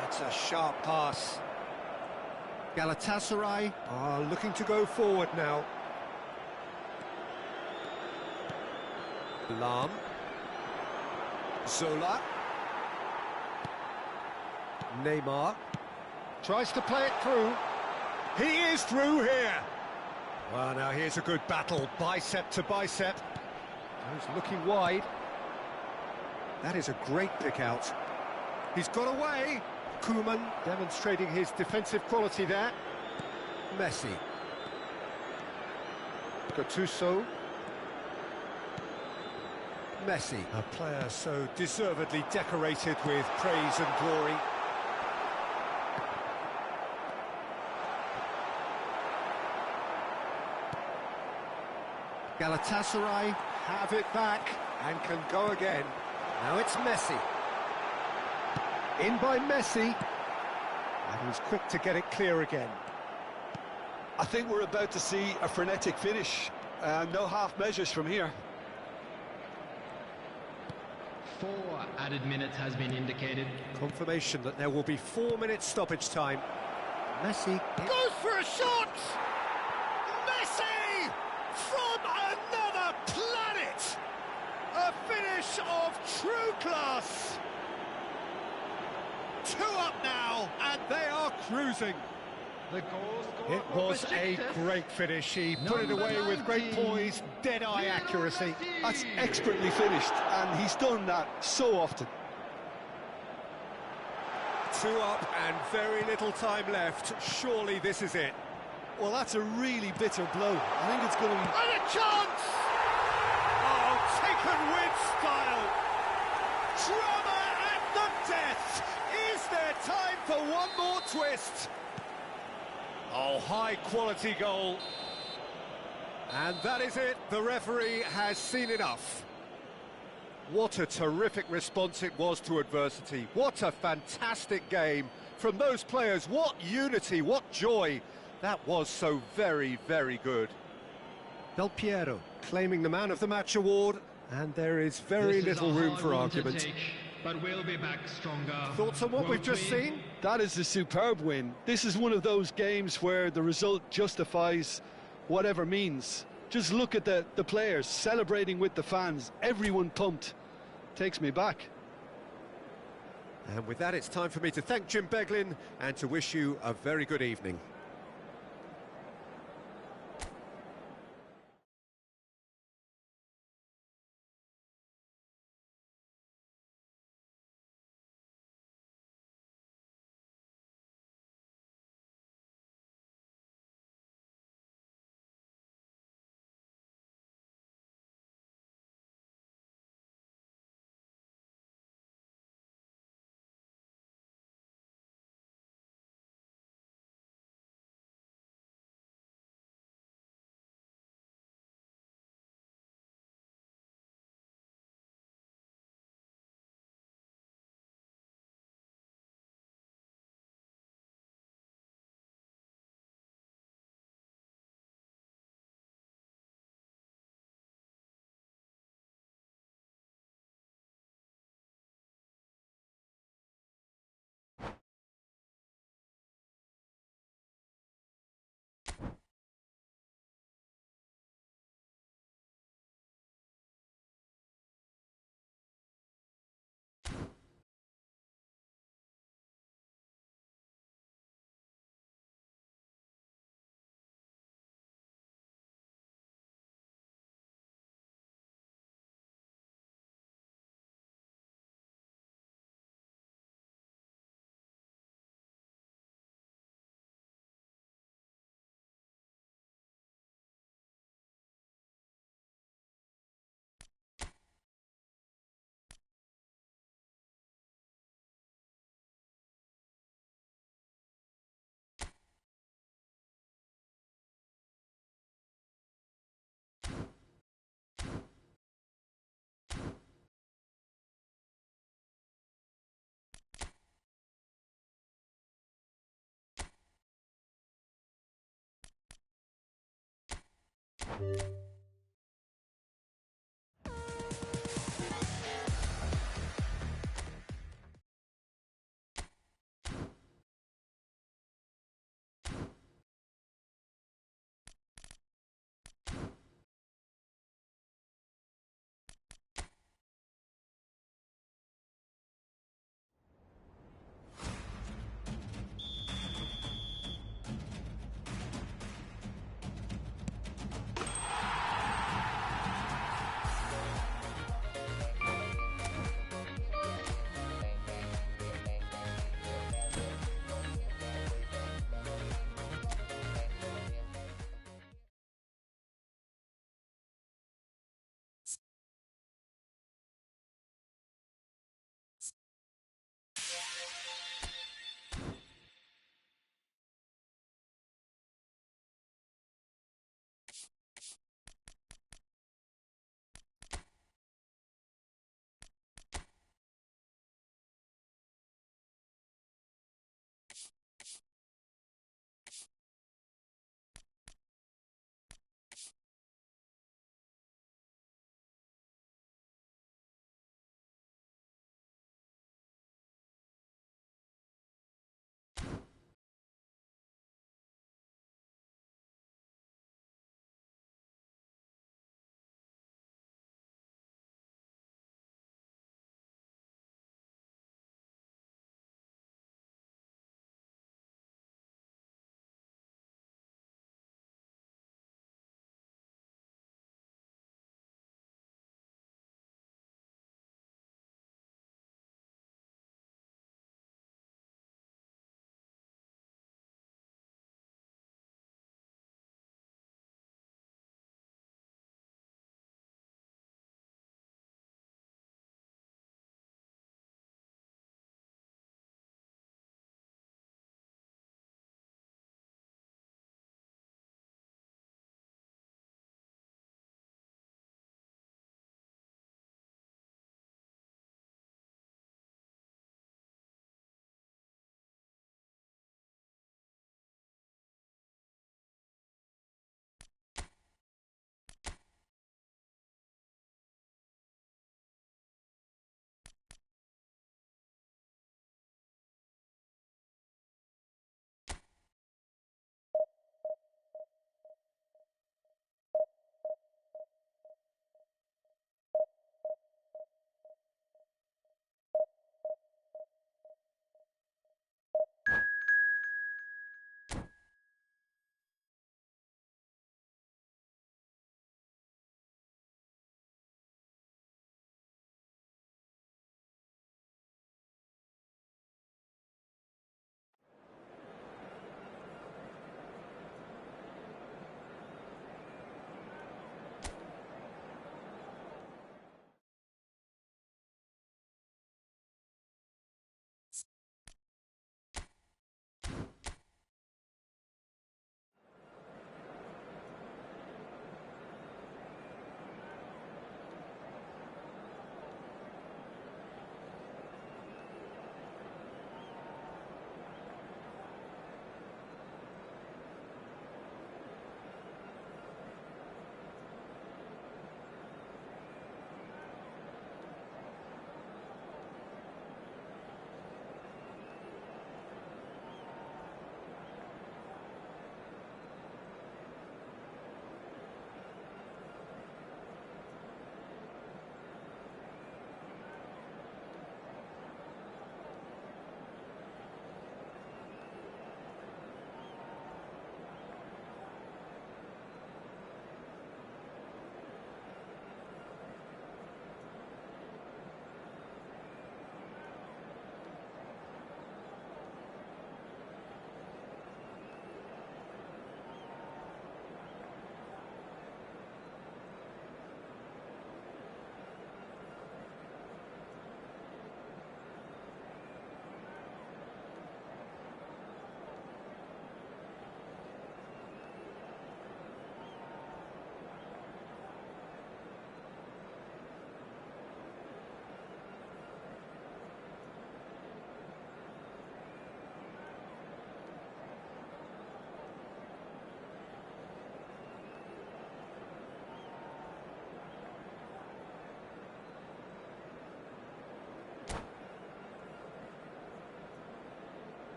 That's a sharp pass. Galatasaray are looking to go forward now. Lam. Zola. Neymar. Tries to play it through. He is through here. Well, now here's a good battle, bicep to bicep. He's looking wide. That is a great pick out. He's got away. Koeman demonstrating his defensive quality there. Messi. Gattuso. Messi. A player so deservedly decorated with praise and glory. Galatasaray have it back and can go again. Now it's Messi. In by Messi. And he's quick to get it clear again. I think we're about to see a frenetic finish. No half measures from here. 4 added minutes has been indicated. Confirmation that there will be 4 minutes stoppage time. Messi goes for a shot! Messi! From another planet! A finish of true class! 2 up now, and they are cruising. The goal scorer It was a great finish. He put it away with great poise, dead-eye accuracy. That's expertly finished, and he's done that so often. 2 up and very little time left. Surely this is it. Well, that's a really bitter blow. I think it's going to be... And a chance! Oh, taken with style. Drama at the death. Is there time for one more twist? Oh, high-quality goal. And that is it. The referee has seen enough. What a terrific response it was to adversity. What a fantastic game from those players. What unity, what joy. That was so very, very good. Del Piero claiming the Man of the Match award, and there is very little room for argument. But we'll be back stronger. Thoughts on what we've just seen? That is a superb win. This is one of those games where the result justifies whatever means. Just look at the players celebrating with the fans. Everyone pumped. Takes me back. And with that, it's time for me to thank Jim Beglin and to wish you a very good evening.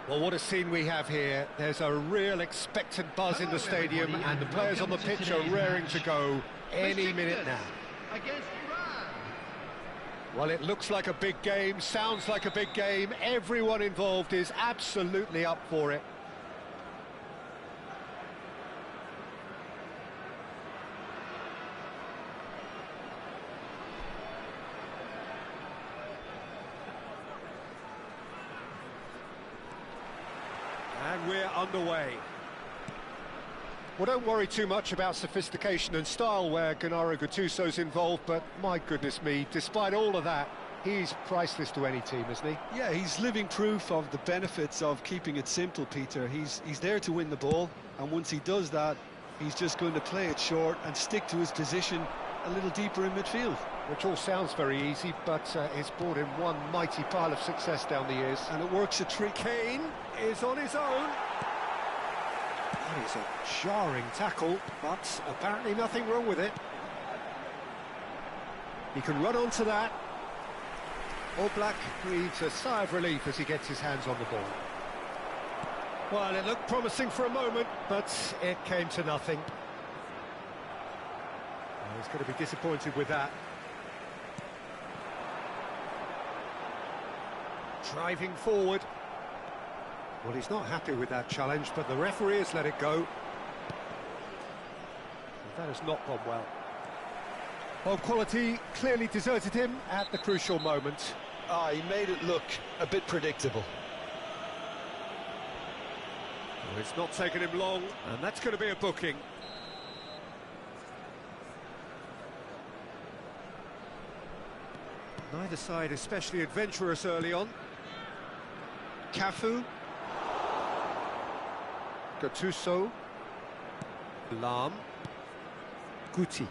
Well, what a scene we have here. There's a real expectant buzz in the stadium, and the players on the pitch are raring to go any minute now. Against Iran. Well, it looks like a big game, sounds like a big game. Everyone involved is absolutely up for it. And we're underway. Well, don't worry too much about sophistication and style where Gennaro Gattuso's involved, but my goodness me, despite all of that, he's priceless to any team, isn't he? Yeah, he's living proof of the benefits of keeping it simple, Peter. He's there to win the ball, and once he does that, he's just going to play it short and stick to his position a little deeper in midfield. Which all sounds very easy, but it's brought him one mighty pile of success down the years. And it works a treat. Kane is on his own. That is a jarring tackle, but apparently nothing wrong with it. He can run onto that. Oblak breathes a sigh of relief as he gets his hands on the ball. Well, it looked promising for a moment, but it came to nothing. Well, he's going to be disappointed with that. Driving forward. Well, he's not happy with that challenge, but the referee has let it go. That has not gone well. Well, quality clearly deserted him at the crucial moment. He made it look a bit predictable. Well, it's not taken him long, and that's going to be a booking. Neither side especially adventurous early on. Cafu. Gattuso. Lam. Guti.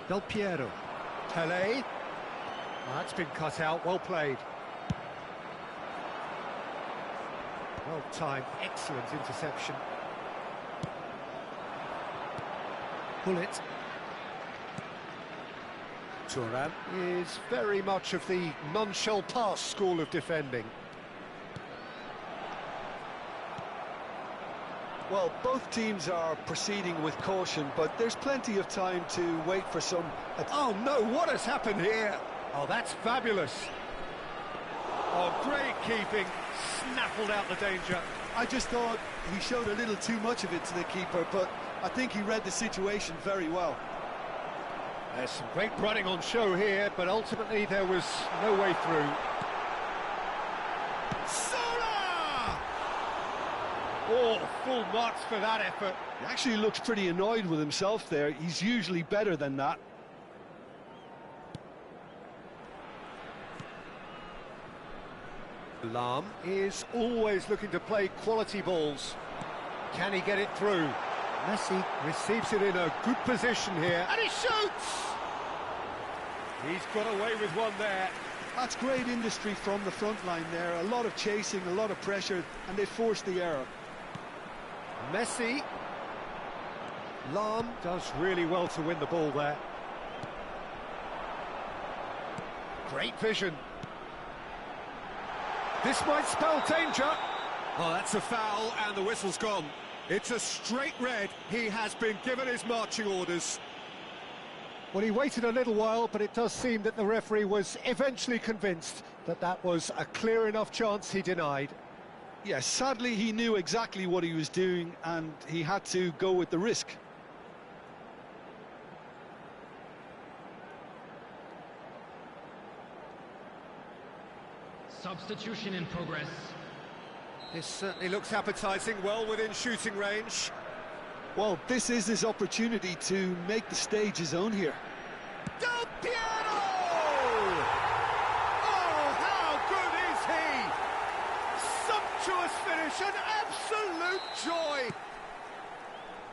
Del Piero. Pele. Well, that's been cut out, well played. Well timed, excellent interception. Bullet. Thuram is very much of the none-shall-pass school of defending. Well, both teams are proceeding with caution, but there's plenty of time to wait for some... Oh no, what has happened here? Oh, that's fabulous. Oh, great keeping, snaffled out the danger. I just thought he showed a little too much of it to the keeper, but I think he read the situation very well. There's some great running on show here, but ultimately there was no way through. Sola! Oh, full marks for that effort. He actually looks pretty annoyed with himself there. He's usually better than that. Lam is always looking to play quality balls. Can he get it through? Messi receives it in a good position here, and he shoots! He's got away with one there. That's great industry from the front line there. A lot of chasing, a lot of pressure, and they forced the error. Messi. Lam does really well to win the ball there. Great vision. This might spell danger. Oh, that's a foul, and the whistle's gone. It's a straight red. He has been given his marching orders. Well, he waited a little while, but it does seem that the referee was eventually convinced that that was a clear enough chance he denied. Yes, sadly he knew exactly what he was doing, and he had to go with the risk. Substitution in progress. This certainly looks appetising, well within shooting range. Well, this is his opportunity to make the stage his own here. Del Piero! Oh, how good is he? Sumptuous finish, an absolute joy!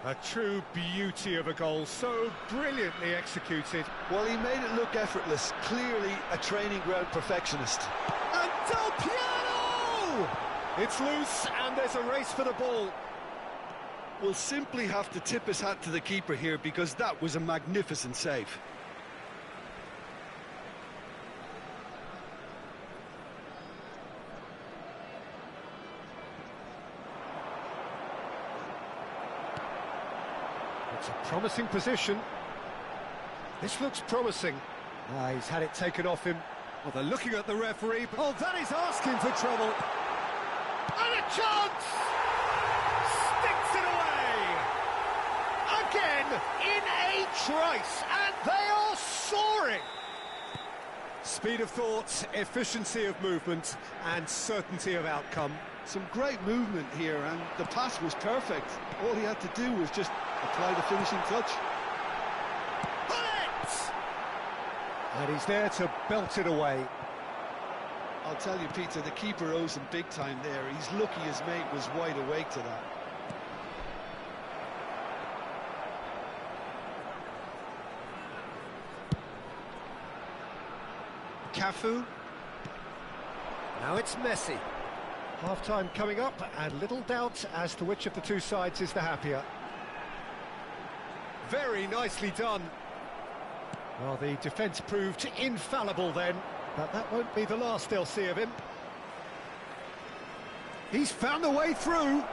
A true beauty of a goal, so brilliantly executed. Well, he made it look effortless, clearly a training ground perfectionist. And Del Piero! It's loose, and there's a race for the ball. Will simply have to tip his hat to the keeper here, because that was a magnificent save. It's a promising position. This looks promising. He's had it taken off him. Well, they're looking at the referee. Oh, that is asking for trouble. And a chance! Sticks it away! Again, in a trice, and they are soaring! Speed of thought, efficiency of movement, and certainty of outcome. Some great movement here, and the pass was perfect. All he had to do was just apply the finishing touch. Bullet! And he's there to belt it away. I'll tell you, Peter, the keeper owes him big time there. He's lucky his mate was wide awake to that. Cafu. Now it's Messi. Half-time coming up, and little doubt as to which of the two sides is the happier. Very nicely done. Well, the defence proved infallible then, but that won't be the last they'll see of him. He's found a way through.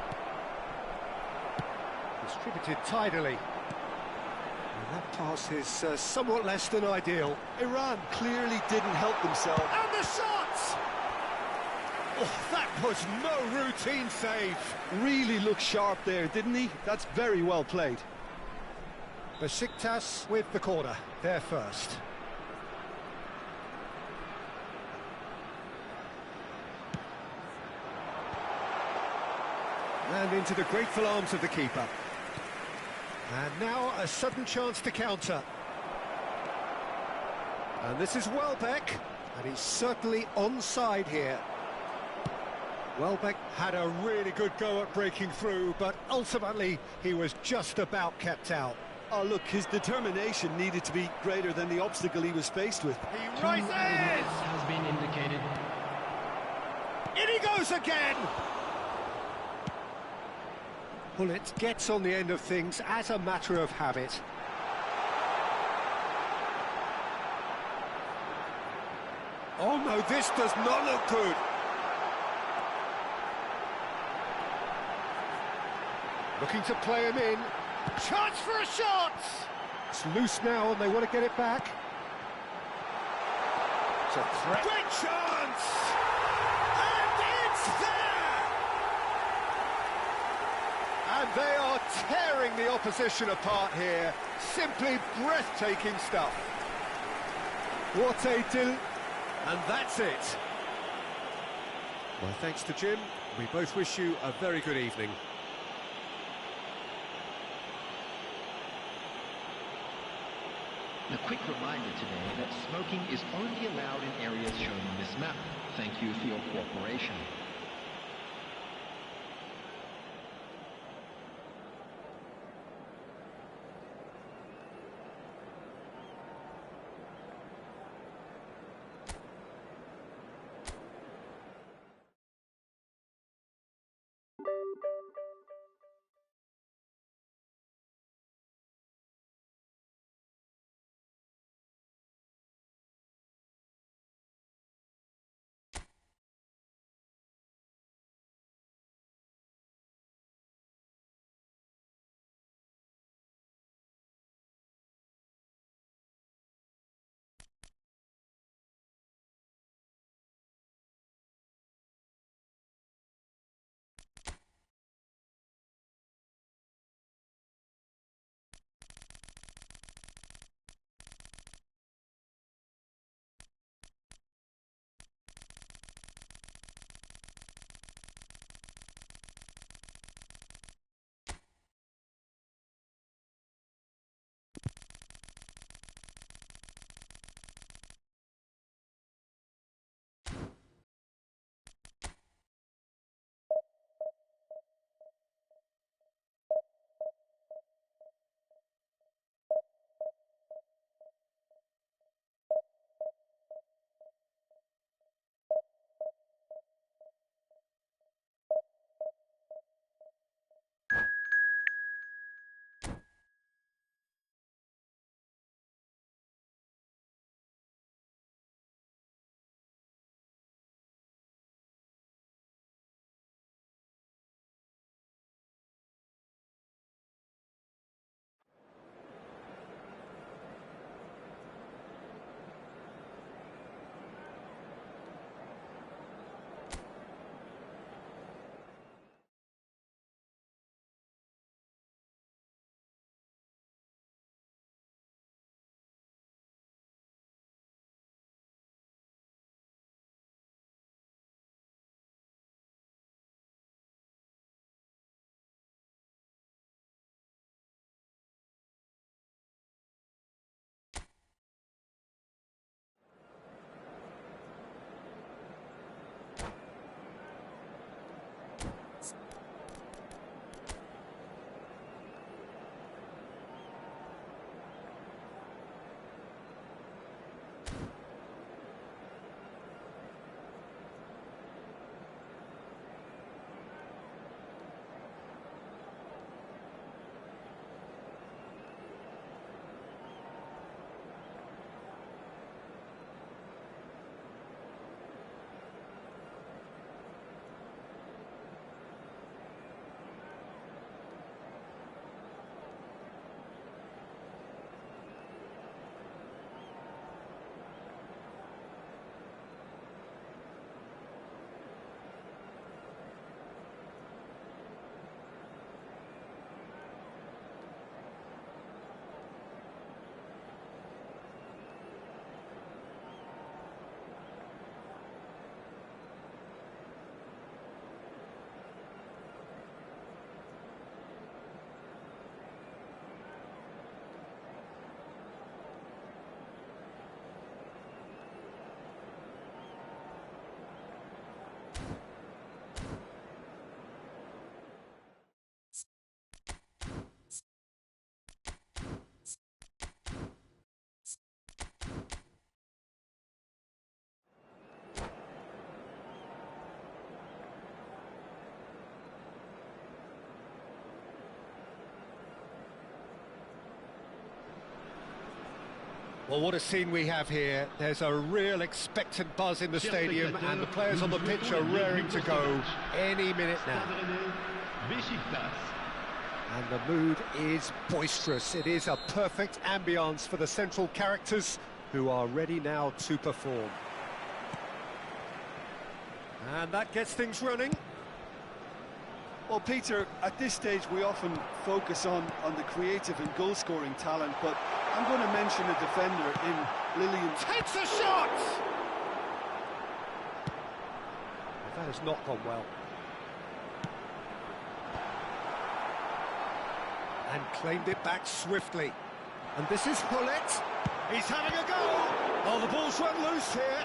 Distributed tidily. And that pass is somewhat less than ideal. Iran clearly didn't help themselves. And the shot! Oh, that was no routine save. Really looked sharp there, didn't he? That's very well played. Besiktas with the corner, they're first. And into the grateful arms of the keeper. And now a sudden chance to counter. And this is Welbeck, and he's certainly onside here. Welbeck had a really good go at breaking through, but ultimately he was just about kept out. Oh, look, his determination needed to be greater than the obstacle he was faced with. He rises! Has been indicated. In he goes again! Bullet gets on the end of things as a matter of habit. Oh no, this does not look good. Looking to play him in. Chance for a shot! It's loose now and they want to get it back. It's a threat. Great chance! And it's there! And they are tearing the opposition apart here. Simply breathtaking stuff. What a deal. And that's it. Well, thanks to Jim. We both wish you a very good evening. A quick reminder today that smoking is only allowed in areas shown on this map. Thank you for your cooperation. Well, what a scene we have here. There's a real expectant buzz in the stadium, and the players on the pitch are raring to go any minute now. And the mood is boisterous. It is a perfect ambience for the central characters who are ready now to perform. And that gets things running. Well, Peter, at this stage we often focus on the creative and goal-scoring talent, but I'm going to mention a defender in Lillian. Takes a shot! That has not gone well. And claimed it back swiftly. And this is Hullet. He's having a go! Oh, the ball's run loose here.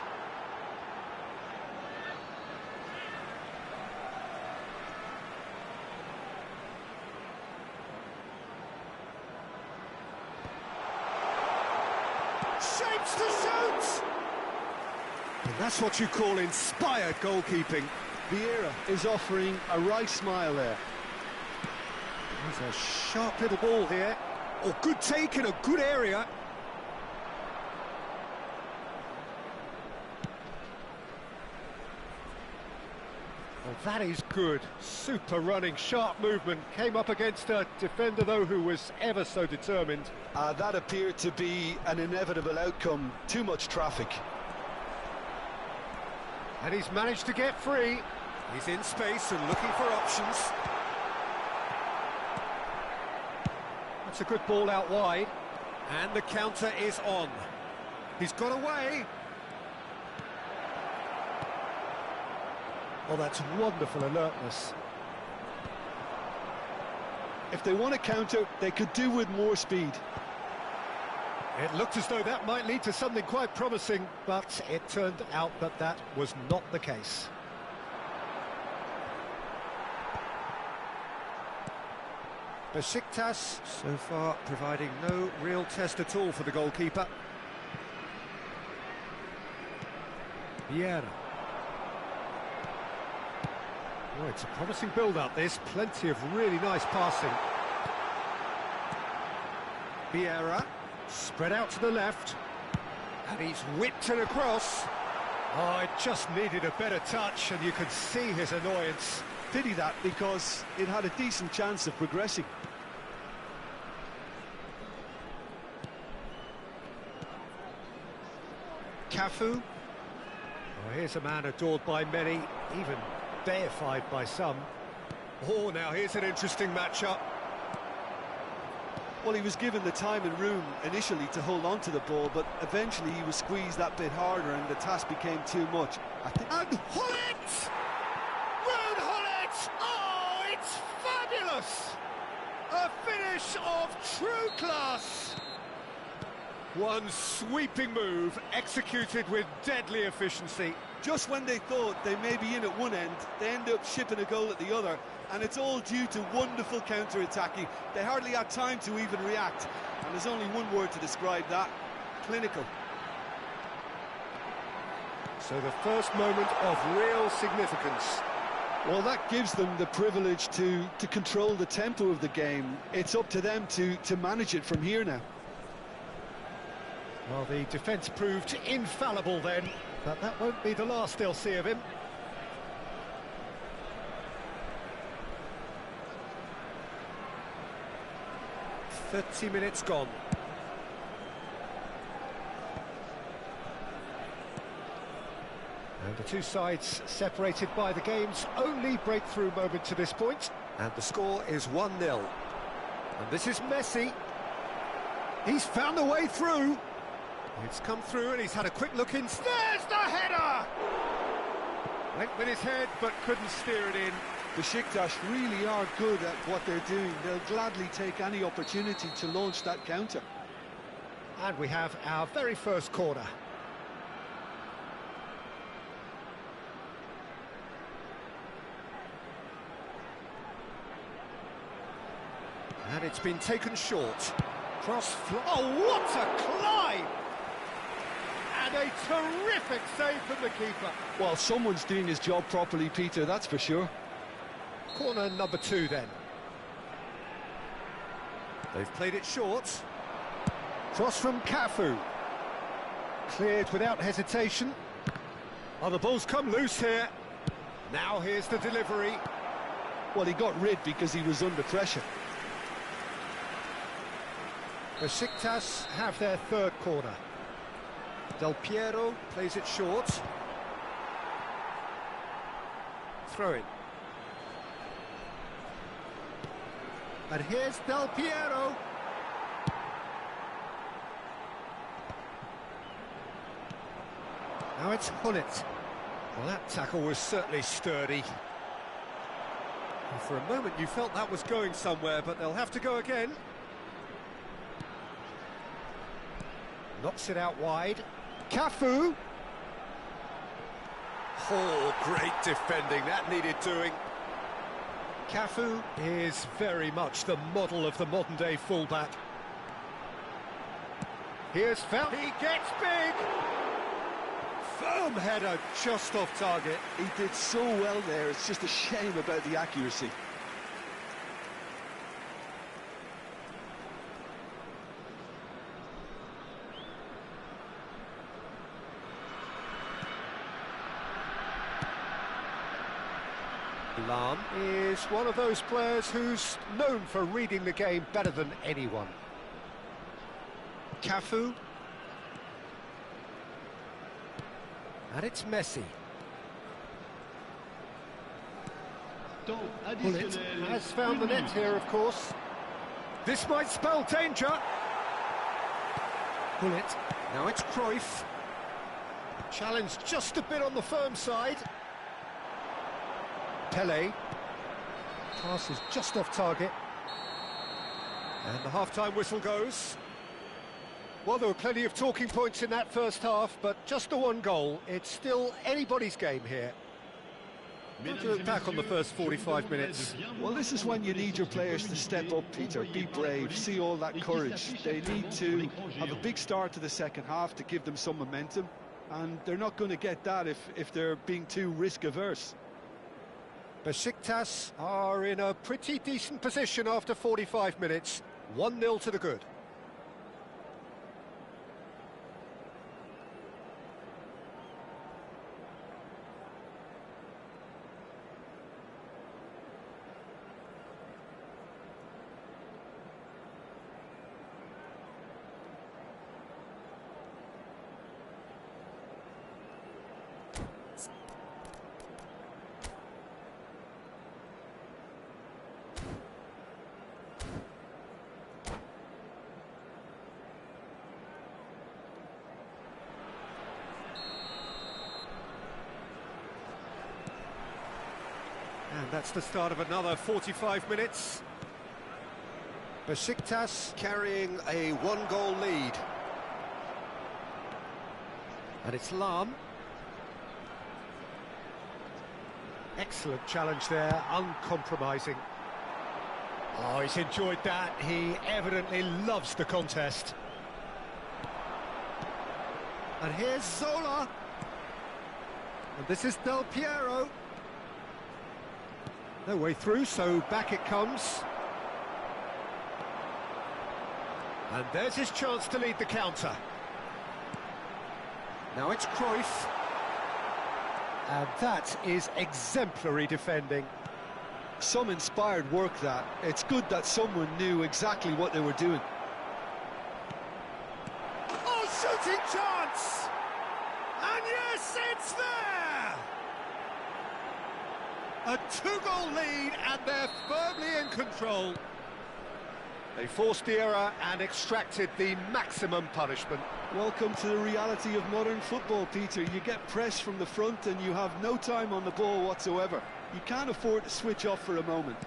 Shapes to shoot! And that's what you call inspired goalkeeping. Vieira is offering a right smile there. There's a sharp little ball here. Oh, good take in a good area. Oh, that is good. Super running, sharp movement. Came up against a defender, though, who was ever so determined. That appeared to be an inevitable outcome. Too much traffic. And he's managed to get free. He's in space and looking for options. That's a good ball out wide. And the counter is on. He's got away. Oh, that's wonderful alertness. If they want to counter, they could do with more speed. It looked as though that might lead to something quite promising, but it turned out that that was not the case. Besiktas, so far, providing no real test at all for the goalkeeper. Vieira. Oh, it's a promising build-up, this. Plenty of really nice passing. Vieira, spread out to the left. And he's whipped it across. Oh, it just needed a better touch, and you could see his annoyance. Pity that, because it had a decent chance of progressing. Cafu. Oh, here's a man adored by many, even deified by some. Oh, now here's an interesting matchup. Well, he was given the time and room initially to hold on to the ball, but eventually he was squeezed that bit harder and the task became too much. And Hullet! Ruud Hullet! Oh, it's fabulous! A finish of true class! One sweeping move, executed with deadly efficiency. Just when they thought they may be in at one end, they end up shipping a goal at the other, and it's all due to wonderful counter-attacking. They hardly had time to even react, and there's only one word to describe that: clinical. So the first moment of real significance. Well, that gives them the privilege to control the tempo of the game. It's up to them to manage it from here now. Well, the defence proved infallible then, but that won't be the last they'll see of him. "30 minutes gone. And the two sides separated by the game's only breakthrough moment to this point. And the score is 1-0. And this is Messi. He's found a way through. It's come through and he's had a quick look in. There's the header! Went with his head but couldn't steer it in. Besiktas really are good at what they're doing. They'll gladly take any opportunity to launch that counter. And we have our very first corner. And it's been taken short. Cross. Oh, what a climb! And a terrific save from the keeper. Well, someone's doing his job properly, Peter, that's for sure. Corner number 2 then. They've played it short. Cross from Cafu. Cleared without hesitation. Oh, the ball's come loose here. Now here's the delivery. Well, he got rid because he was under pressure. Besiktas have their third corner. Del Piero plays it short. Throw in. And here's Del Piero. Now it's Hullet. Well, that tackle was certainly sturdy. And for a moment you felt that was going somewhere, but they'll have to go again. Knocks it out wide. Cafu. Oh, great defending. That needed doing. Cafu is very much the model of the modern-day fullback. Here's Fel. He gets big. Firm header just off target. He did so well there. It's just a shame about the accuracy. Lam is one of those players who's known for reading the game better than anyone. Cafu. And it's Messi. Hullet has found the net here, of course. This might spell danger. Hullet. Now it's Cruyff. Challenged just a bit on the firm side. Pele. Pass is just off target. And the half-time whistle goes. Well, there were plenty of talking points in that first half, but just the one goal. It's still anybody's game here. How do you look back on the first 45 minutes? Well, this is when you need your players to step up, Peter. Be brave, see all that courage. They need to have a big start to the second half to give them some momentum, and they're not going to get that if they're being too risk-averse. Besiktas are in a pretty decent position after 45 minutes. 1-0 to the good. And that's the start of another 45 minutes. Besiktas carrying a one-goal lead. And it's Lam. Excellent challenge there, uncompromising. Oh, he's enjoyed that. He evidently loves the contest. And here's Zola. And this is Del Piero. No way through, so back it comes. And there's his chance to lead the counter. Now it's Cruyff. And that is exemplary defending. Some inspired work, that. It's good that someone knew exactly what they were doing. Oh, shooting chance! And yes, it's there! A two-goal lead, and they're firmly in control. They forced the error and extracted the maximum punishment. Welcome to the reality of modern football, Peter. You get pressed from the front and you have no time on the ball whatsoever. You can't afford to switch off for a moment.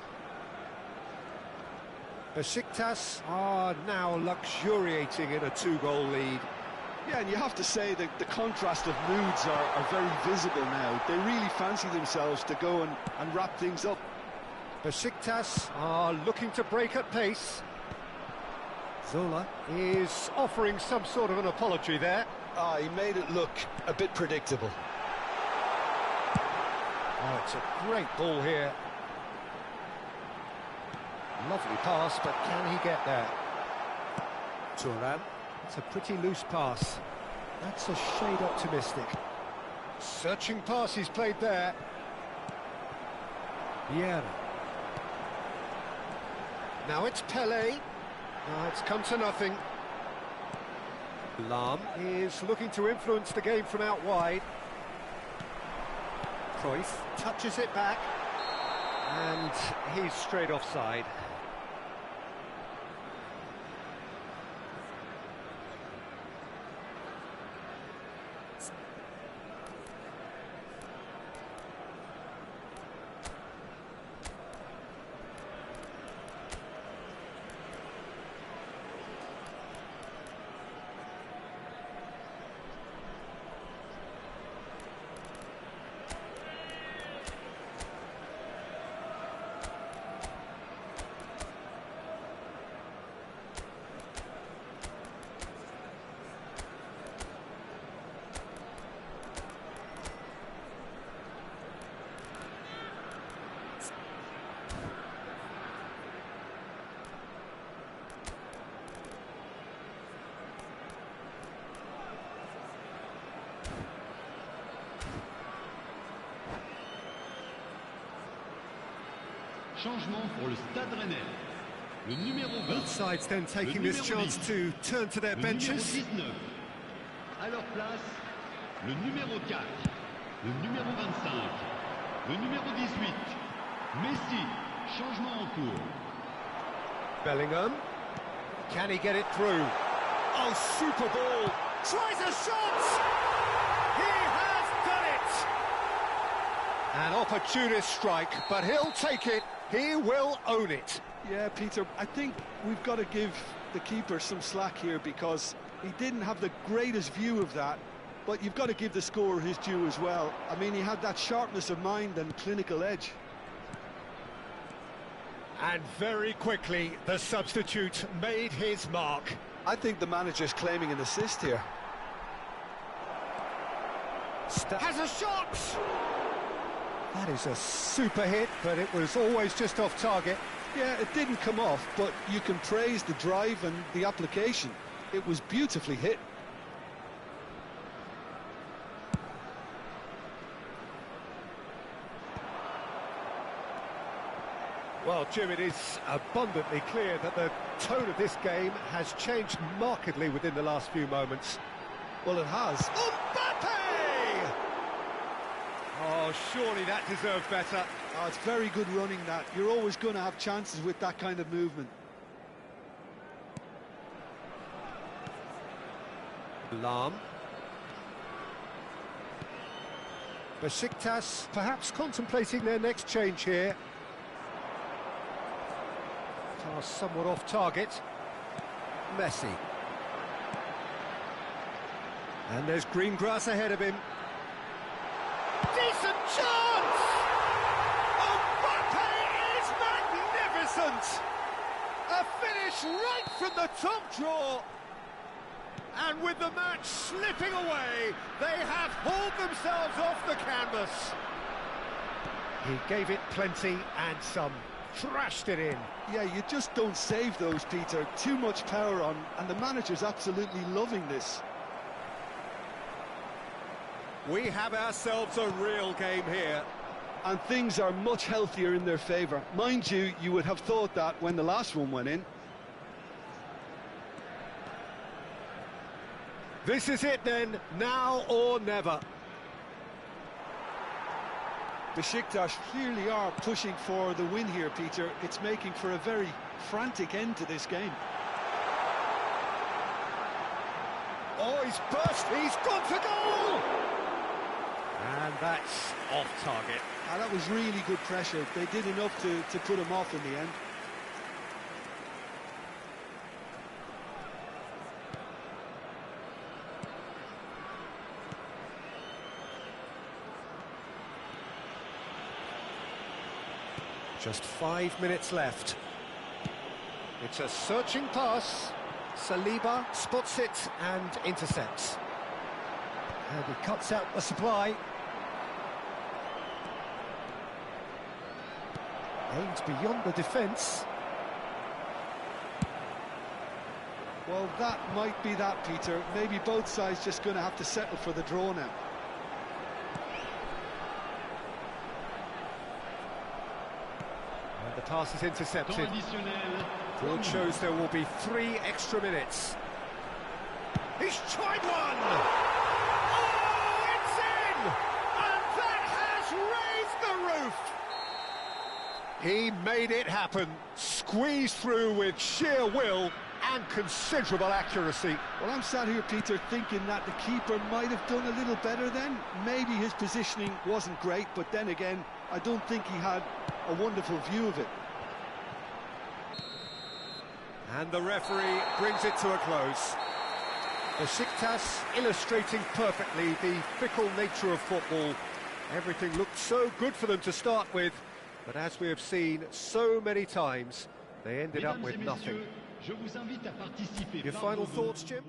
Besiktas are now luxuriating in a two-goal lead. Yeah, and you have to say that the contrast of moods are very visible now. They really fancy themselves to go and wrap things up. Besiktas are looking to break at pace. Zola is offering some sort of an apology there. He made it look a bit predictable. Oh, it's a great ball here. Lovely pass, but can he get there? Turan. It's a pretty loose pass. That's a shade optimistic. Searching pass he's played there. Yeah. Now it's Pele. It's come to nothing. Lam is looking to influence the game from out wide. Cruyff touches it back. And he's straight offside. Changement pour le Stade Rennais. Le numéro 20. Both sides then taking this chance to turn to their benches. Le numéro 19. À leur place, le numéro 4, le numéro 25, le numéro 18. Messi, changement en cours. Bellingham, can he get it through? Oh, super ball! Tries a shot! He has done it! An opportunist strike, but he'll take it. He will own it. Yeah, Peter, I think we've got to give the keeper some slack here because he didn't have the greatest view of that, but you've got to give the scorer his due as well. I mean, he had that sharpness of mind and clinical edge. And very quickly, the substitute made his mark. I think the manager's claiming an assist here. Has a shot! That is a super hit, but it was always just off target. Yeah, it didn't come off, but you can praise the drive and the application. It was beautifully hit. Well, Jim, it is abundantly clear that the tone of this game has changed markedly within the last few moments. Well, it has. Mbappe! Oh, surely that deserved better. Oh, it's very good running, that. You're always going to have chances with that kind of movement. Lam. Besiktas perhaps contemplating their next change here. Pass somewhat off target. Messi. And there's green grass ahead of him. Decent chance! Mbappe is magnificent! A finish right from the top draw. And with the match slipping away, they have hauled themselves off the canvas. He gave it plenty and some. Thrashed it in. Yeah, you just don't save those, Peter. Too much power on, and the manager's absolutely loving this. We have ourselves a real game here. And things are much healthier in their favour. Mind you, you would have thought that when the last one went in. This is it then, now or never. Besiktas clearly are pushing for the win here, Peter. It's making for a very frantic end to this game. Oh, he's burst, he's gone for goal! And that's off target. That was really good pressure. They did enough to put him off in the end. Just 5 minutes left. It's a searching pass. Saliba spots it and intercepts. And he cuts out the supply. Aims beyond the defence. Well, that might be that, Peter. Maybe both sides just going to have to settle for the draw now. And the pass is intercepted. Temps additionnel. Broad shows there will be 3 extra minutes. He's tried one! Oh, it's in! And that has raised the roof! He made it happen, squeezed through with sheer will and considerable accuracy. Well, I'm sat here, Peter, thinking that the keeper might have done a little better then. Maybe his positioning wasn't great, but then again, I don't think he had a wonderful view of it. And the referee brings it to a close. Besiktas illustrating perfectly the fickle nature of football. Everything looked so good for them to start with, but as we have seen so many times, they ended up with nothing. Je vous invite à participer. Your final thoughts, Jim?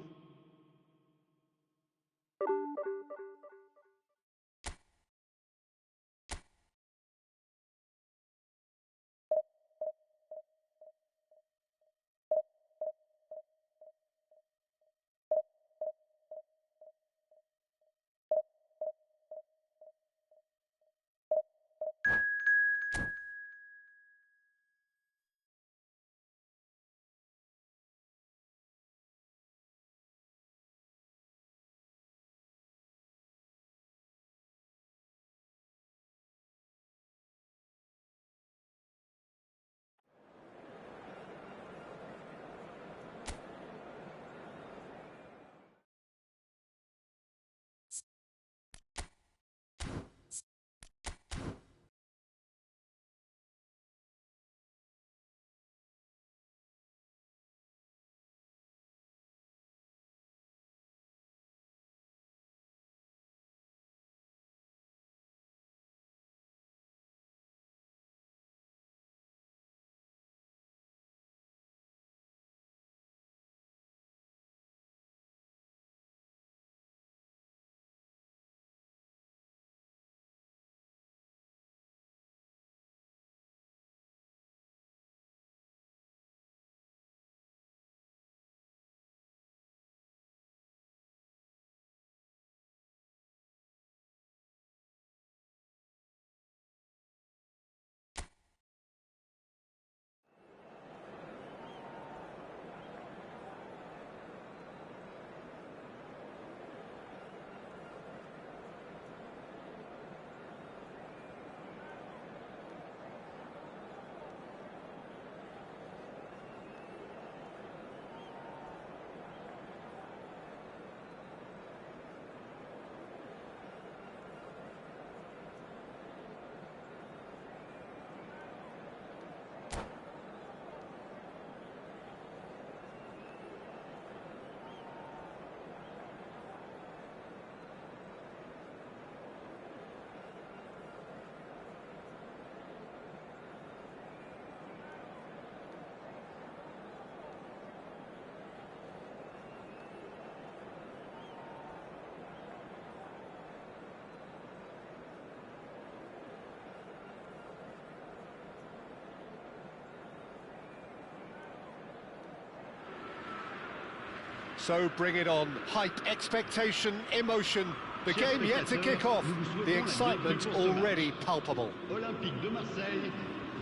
So bring it on. Hype, expectation, emotion. The game yet to kick off. The excitement already palpable. Olympique de Marseille,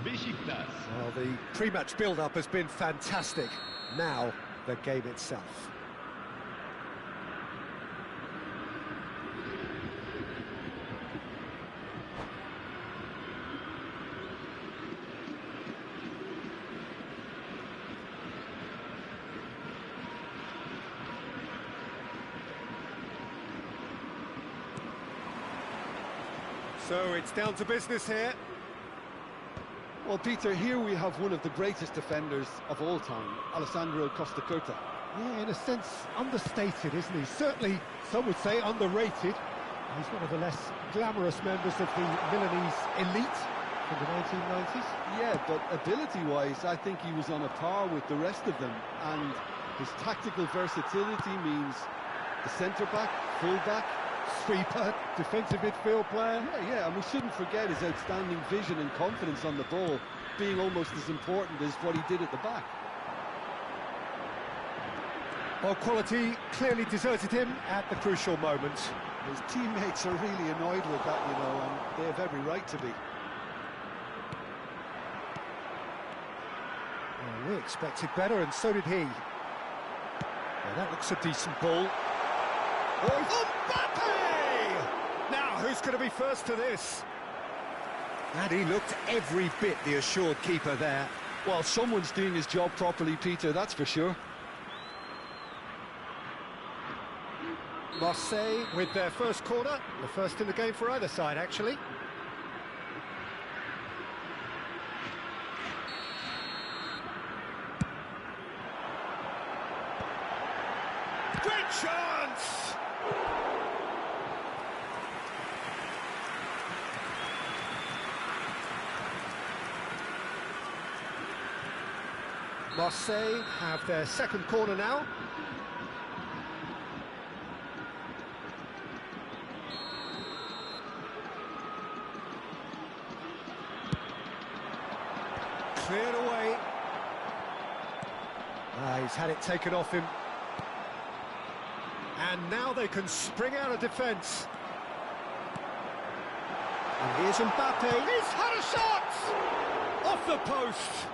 Besiktas. Well, the pre-match build-up has been fantastic. Now, the game itself. So it's down to business here. Well, Peter, here we have one of the greatest defenders of all time, Alessandro Costa Curta. Yeah, in a sense, understated, isn't he? Certainly, some would say underrated. He's one of the less glamorous members of the Milanese elite from the 1990s. Yeah, but ability-wise, I think he was on a par with the rest of them. And his tactical versatility means the centre-back, full-back, Sweeper, defensive midfield player. Yeah, and we shouldn't forget his outstanding vision and confidence on the ball being almost as important as what he did at the back. Well, quality clearly deserted him at the crucial moment. His teammates are really annoyed with that, you know, and they have every right to be. Well, we expected better, and so did he. Well, that looks a decent ball. Oh, Mbappe! Now, who's going to be first to this? And he looked every bit the assured keeper there. Well, someone's doing his job properly, Peter, that's for sure. Marseille with their first corner, the first in the game for either side, actually. Great chance! Marseille have their second corner now. Cleared away. He's had it taken off him. And now they can spring out of defence. And here's Mbappe. He's had a shot! Off the post.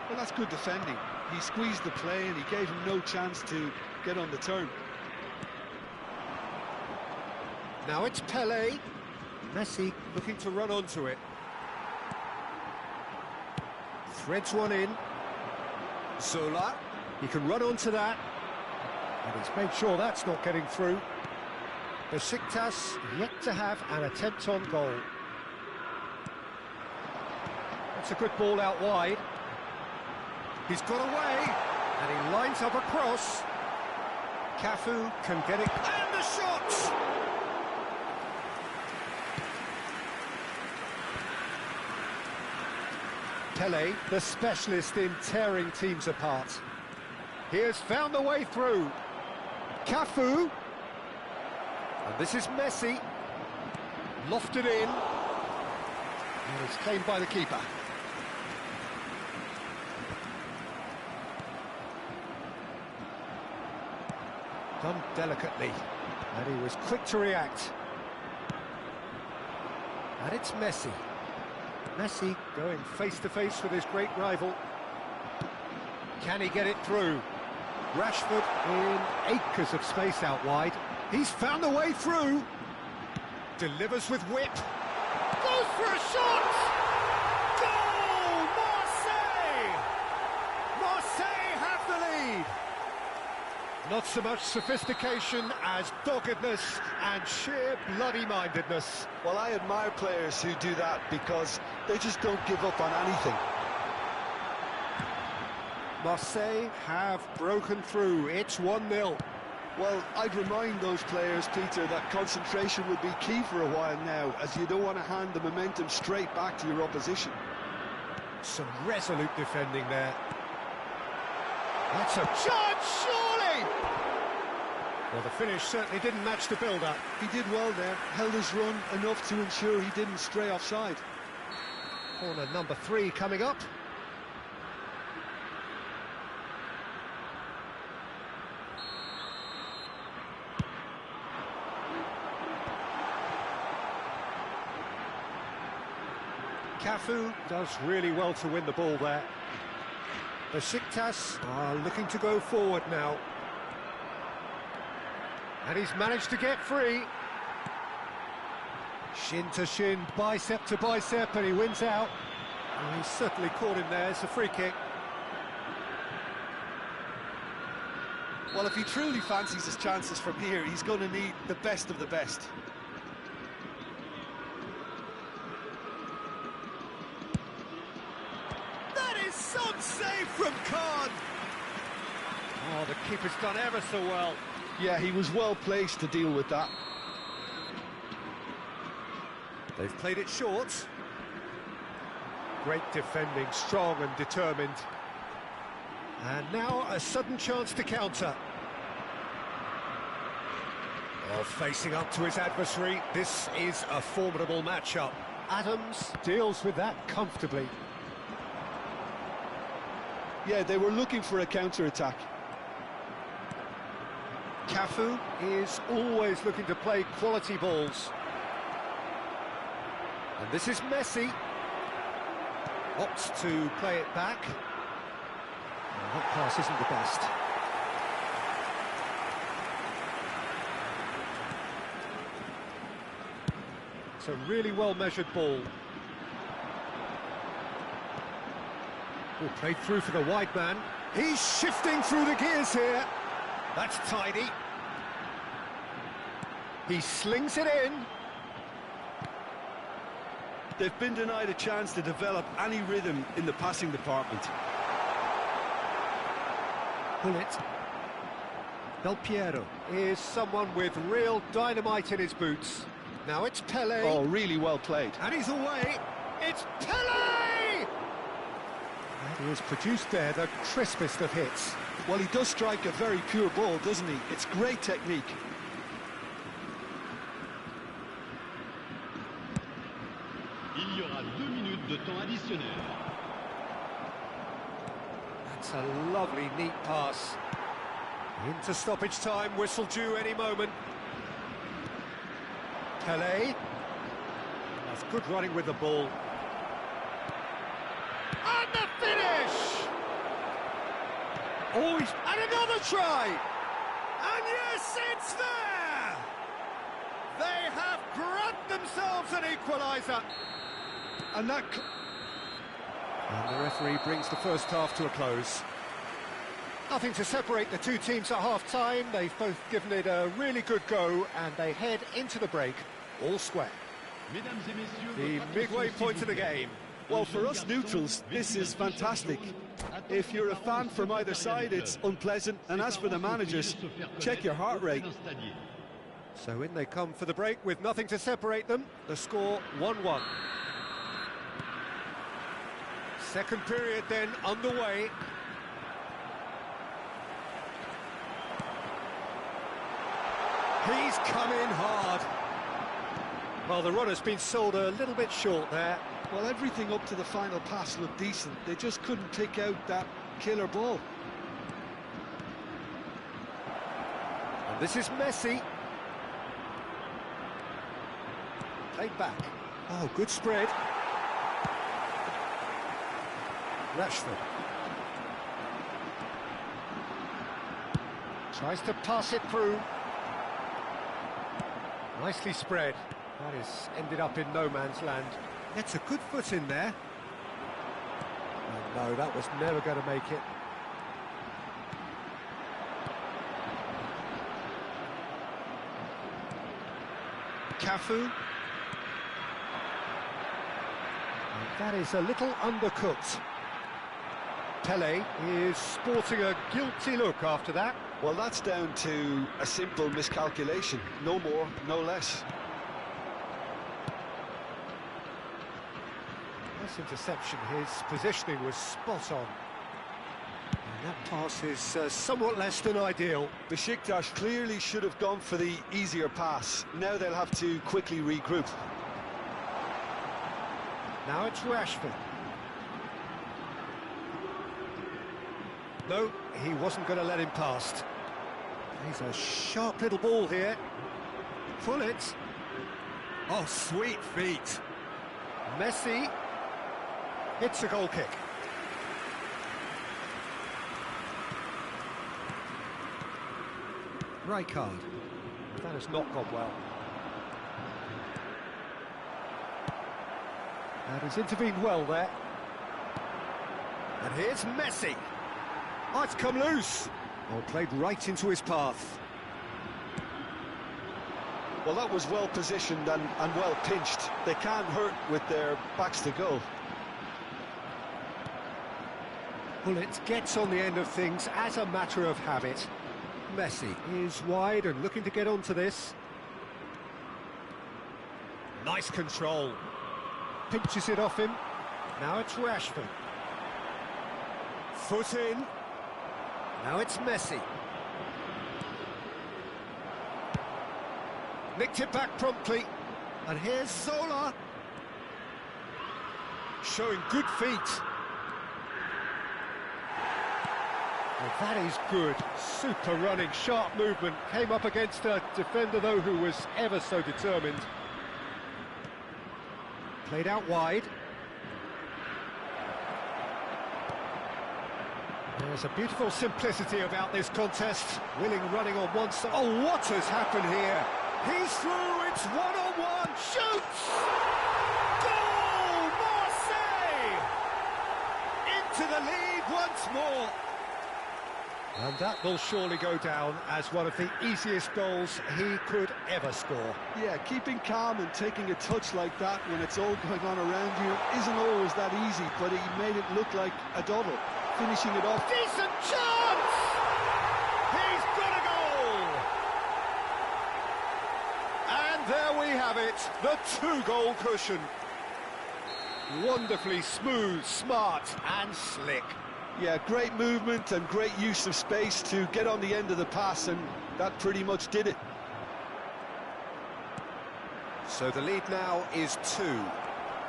Well, that's good defending. He squeezed the play and he gave him no chance to get on the turn. Now it's Pelé. Messi looking to run onto it. Threads one in. Zola. He can run onto that. And he's made sure that's not getting through. Besiktas yet to have an attempt on goal. That's a good ball out wide. He's got away, and he lines up a cross. Cafu can get it, and the shot! Pelé, the specialist in tearing teams apart. He has found the way through. Cafu. And this is Messi. Lofted in. And it's claimed by the keeper. Done delicately. And he was quick to react. And it's Messi. Messi going face-to-face with his great rival. Can he get it through? Rashford in acres of space out wide. He's found a way through. Delivers with whip. Goes for a shot! Goal! Marseille! Marseille have the lead. Not so much sophistication as doggedness and sheer bloody-mindedness. Well, I admire players who do that because they just don't give up on anything. Marseille have broken through. It's 1-0. Well, I'd remind those players, Peter, that concentration would be key for a while now, as you don't want to hand the momentum straight back to your opposition. Some resolute defending there. That's a chance, surely! Well, the finish certainly didn't match the build-up. He did well there, held his run enough to ensure he didn't stray offside. Corner number 3 coming up. Cafu does really well to win the ball there. Besiktas are looking to go forward now. And he's managed to get free. Shin to shin, bicep to bicep, and he wins out. And he's certainly caught him there. It's a free kick. Well, if he truly fancies his chances from here, he's going to need the best of the best. Some save from Khan. Oh, the keeper's done ever so well. Yeah, he was well placed to deal with that. They've played it short. Great defending, strong and determined. And now a sudden chance to counter. Oh, facing up to his adversary. This is a formidable matchup. Adams deals with that comfortably. Yeah, they were looking for a counter-attack. Cafu is always looking to play quality balls. And this is Messi. Opts to play it back. Well, that pass isn't the best. It's a really well-measured ball. Oh, played through for the wide man. He's shifting through the gears here. That's tidy. He slings it in. They've been denied a chance to develop any rhythm in the passing department. Pull it. Del Piero is someone with real dynamite in his boots. Now it's Pele. Oh, really well played. And he's away. It's Pele! And he has produced there the crispest of hits. Well, he does strike a very pure ball, doesn't he? It's great technique. Il y aura 2 minutes de temps additionnel. That's a lovely, neat pass. Into stoppage time, whistle due any moment. Pele. That's good running with the ball. And the finish! Oh, and another try! And yes, it's there! They have grabbed themselves an equaliser. And that... And the referee brings the first half to a close. Nothing to separate the two teams at half-time. They've both given it a really good go, and they head into the break all square. The midway point of the game. Well, for us neutrals, this is fantastic. If you're a fan from either side, it's unpleasant. And as for the managers, check your heart rate. So in they come for the break with nothing to separate them. The score 1-1. Second period then underway. He's come in hard. Well, the run has been sold a little bit short there. Well, everything up to the final pass looked decent. They just couldn't pick out that killer ball. And this is Messi. Played back. Oh, good spread. Rashford. Tries to pass it through. Nicely spread. That is ended up in no man's land. Gets a good foot in there. Oh, no, that was never going to make it. Cafu. And that is a little undercooked. Pele is sporting a guilty look after that. Well, that's down to a simple miscalculation. No more, no less. Nice interception. His positioning was spot on. And that pass is somewhat less than ideal. Besiktas clearly should have gone for the easier pass. Now they'll have to quickly regroup. Now it's Rashford. No, he wasn't going to let him past. He's a sharp little ball here. Pull it. Oh, sweet feet. Messi hits a goal kick. Rijkaard. That has not gone well. And he's intervened well there. And here's Messi. Oh, it's come loose. Oh, played right into his path. Well, that was well positioned and well pinched. They can't hurt with their backs to goal. Bullet gets on the end of things as a matter of habit. Messi is wide and looking to get onto this. Nice control. Pinches it off him. Now it's Rashford. Foot in. Now it's Messi. Nicked it back promptly. And here's Zola. Showing good feet. Well, that is good. Super running, sharp movement. Came up against a defender, though, who was ever so determined. Played out wide. There's a beautiful simplicity about this contest. Willing running on one side. Oh, what has happened here? He's through, it's one-on-one, shoots! Goal! Marseille! Into the lead once more. And that will surely go down as one of the easiest goals he could ever score. Yeah, keeping calm and taking a touch like that when it's all going on around you isn't always that easy, but he made it look like a double. Finishing it off. Decent chance! He's got a goal! And there we have it, the two-goal cushion. Wonderfully smooth, smart and slick. Yeah, great movement and great use of space to get on the end of the pass, and that pretty much did it. So the lead now is 2.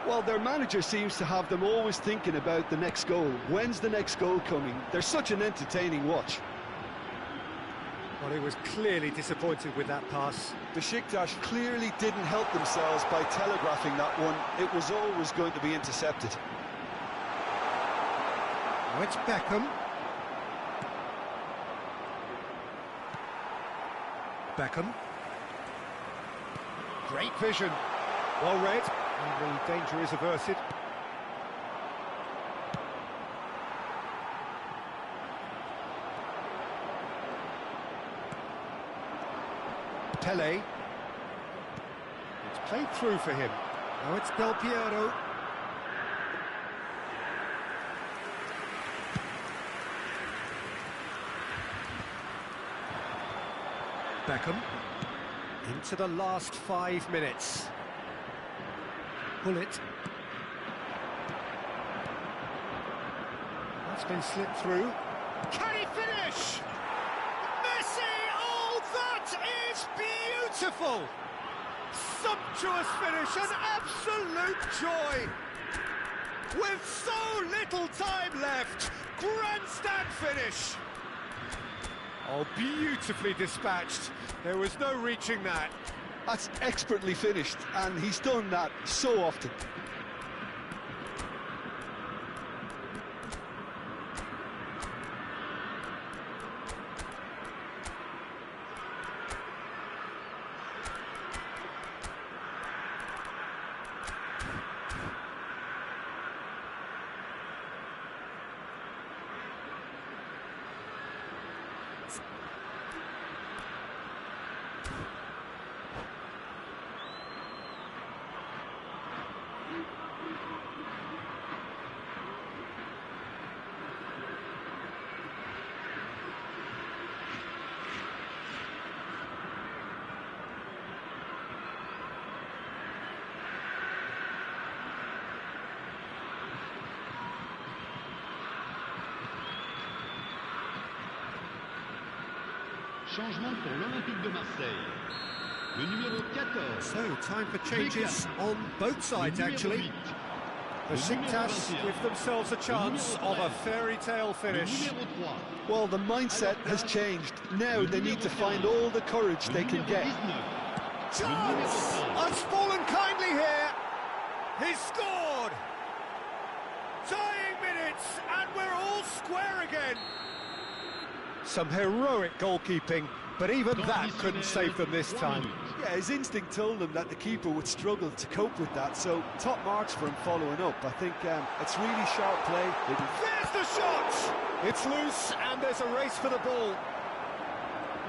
Well, their manager seems to have them always thinking about the next goal. When's the next goal coming? They're such an entertaining watch. Well, he was clearly disappointed with that pass. Besiktas clearly didn't help themselves by telegraphing that one. It was always going to be intercepted. Now it's Beckham. Beckham. Great vision. Well read. And the danger is averted. Pele. It's played through for him. Now it's Del Piero. Beckham. Into the last 5 minutes. Bullet. That's been slipped through. Can he finish? Messi! Oh, that is beautiful! Sumptuous finish, an absolute joy! With so little time left, grandstand finish! Oh, beautifully dispatched. There was no reaching that. That's expertly finished, and he's done that so often. Changement pour l'Olympique de Marseille. Le numéro 14. So, time for changes on both sides, actually. Besiktas give themselves a chance of a fairy tale finish. Well, the mindset has changed. Now they need to find all the courage they can get. Chance! Has fallen kindly here. He's scored. Tying minutes, and we're all square again. Some heroic goalkeeping, but even that couldn't save them this time. Yeah, his instinct told him that the keeper would struggle to cope with that, so top marks for him following up. I think it's really sharp play. There's the shot! It's loose, and there's a race for the ball.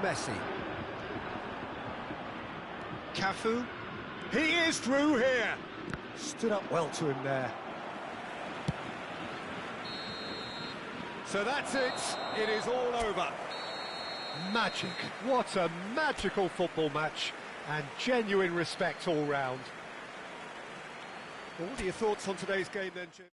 Messi. Cafu. He is through here. Stood up well to him there. So that's it. It is all over. Magic. What a magical football match. And genuine respect all round. Well, what are your thoughts on today's game then, Jim?